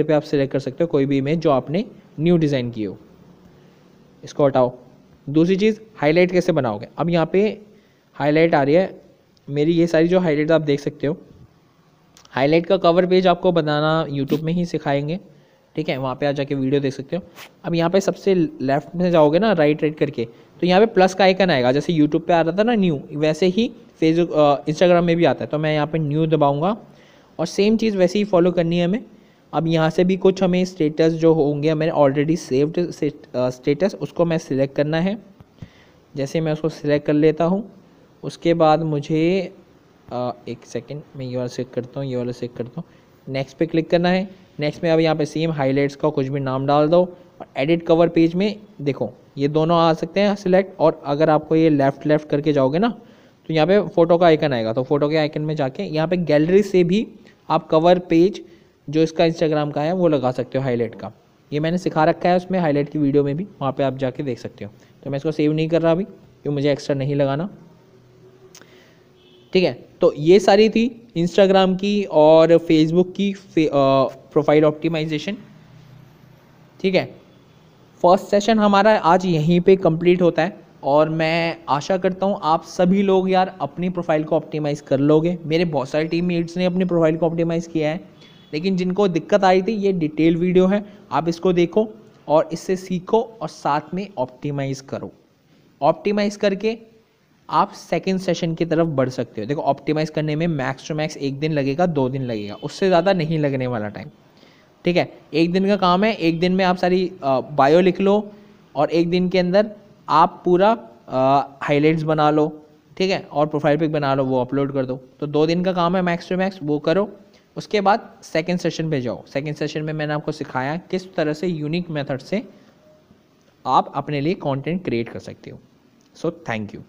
पे आप सिलेक्ट कर सकते हो कोई भी इमेज जो आपने न्यू डिज़ाइन की हो। इसको हटाओ। दूसरी चीज़, हाईलाइट कैसे बनाओगे। अब यहाँ पे हाईलाइट आ रही है मेरी, ये सारी जो हाईलाइट आप देख सकते हो। हाईलाइट का कवर पेज आपको बनाना यूट्यूब में ही सिखाएंगे, ठीक है, वहाँ पे आ जाके वीडियो देख सकते हो। अब यहाँ पे सबसे लेफ्ट में जाओगे ना, राइट करके, तो यहाँ पे प्लस का आइकन आएगा। जैसे यूट्यूब पे आ रहा था ना न्यू, वैसे ही फेसबुक इंस्टाग्राम में भी आता है। तो मैं यहाँ पे न्यू दबाऊँगा और सेम चीज़ वैसे ही फॉलो करनी है हमें। अब यहाँ से भी कुछ हमें स्टेटस जो होंगे, मैंने ऑलरेडी सेव्ड स्टेटस, उसको मैं सिलेक्ट करना है। जैसे मैं उसको सिलेक्ट कर लेता हूँ, उसके बाद मुझे एक सेकंड, मैं ये वाला सेलेक्ट करता हूँ, ये वाला सेलेक्ट करता हूँ, नेक्स्ट पे क्लिक करना है। नेक्स्ट में अब यहाँ पे सेम हाईलाइट्स का कुछ भी नाम डाल दो, और एडिट कवर पेज में देखो ये दोनों आ सकते हैं सिलेक्ट। और अगर आपको ये लेफ़्ट करके जाओगे ना, तो यहाँ पे फ़ोटो का आइकन आएगा, तो फ़ोटो के आइकन में जाके यहाँ पे गैलरी से भी आप कवर पेज जो इसका इंस्टाग्राम का है वो लगा सकते हो हाईलाइट का। ये मैंने सिखा रखा है उसमें हाईलाइट की वीडियो में भी, वहाँ पे आप जाके देख सकते हो। तो मैं इसको सेव नहीं कर रहा अभी, क्योंकि मुझे एक्स्ट्रा नहीं लगाना, ठीक है। तो ये सारी थी इंस्टाग्राम की और फेसबुक की प्रोफाइल ऑप्टिमाइजेशन, ठीक है। फर्स्ट सेशन हमारा आज यहीं पे कंप्लीट होता है, और मैं आशा करता हूँ आप सभी लोग यार अपनी प्रोफाइल को ऑप्टिमाइज़ कर लोगे। मेरे बहुत सारे टीममेट्स ने अपनी प्रोफाइल को ऑप्टिमाइज़ किया है, लेकिन जिनको दिक्कत आई थी, ये डिटेल वीडियो है, आप इसको देखो और इससे सीखो और साथ में ऑप्टिमाइज़ करो। ऑप्टिमाइज़ करके आप सेकंड सेशन की तरफ बढ़ सकते हो। देखो, ऑप्टिमाइज़ करने में मैक्स टू मैक्स 1 दिन लगेगा, 2 दिन लगेगा, उससे ज़्यादा नहीं लगने वाला टाइम, ठीक है। ठीक है, एक दिन का काम है, एक दिन में आप सारी बायो लिख लो और एक दिन के अंदर आप पूरा हाईलाइट्स बना लो, ठीक है, और प्रोफाइल पिक बना लो, वो अपलोड कर दो। तो 2 दिन का काम है मैक्स टू मैक्स, वो करो। उसके बाद सेकंड सेशन पे जाओ। सेकंड सेशन में मैंने आपको सिखाया किस तरह से यूनिक मेथड से आप अपने लिए कंटेंट क्रिएट कर सकते हो। So thank you.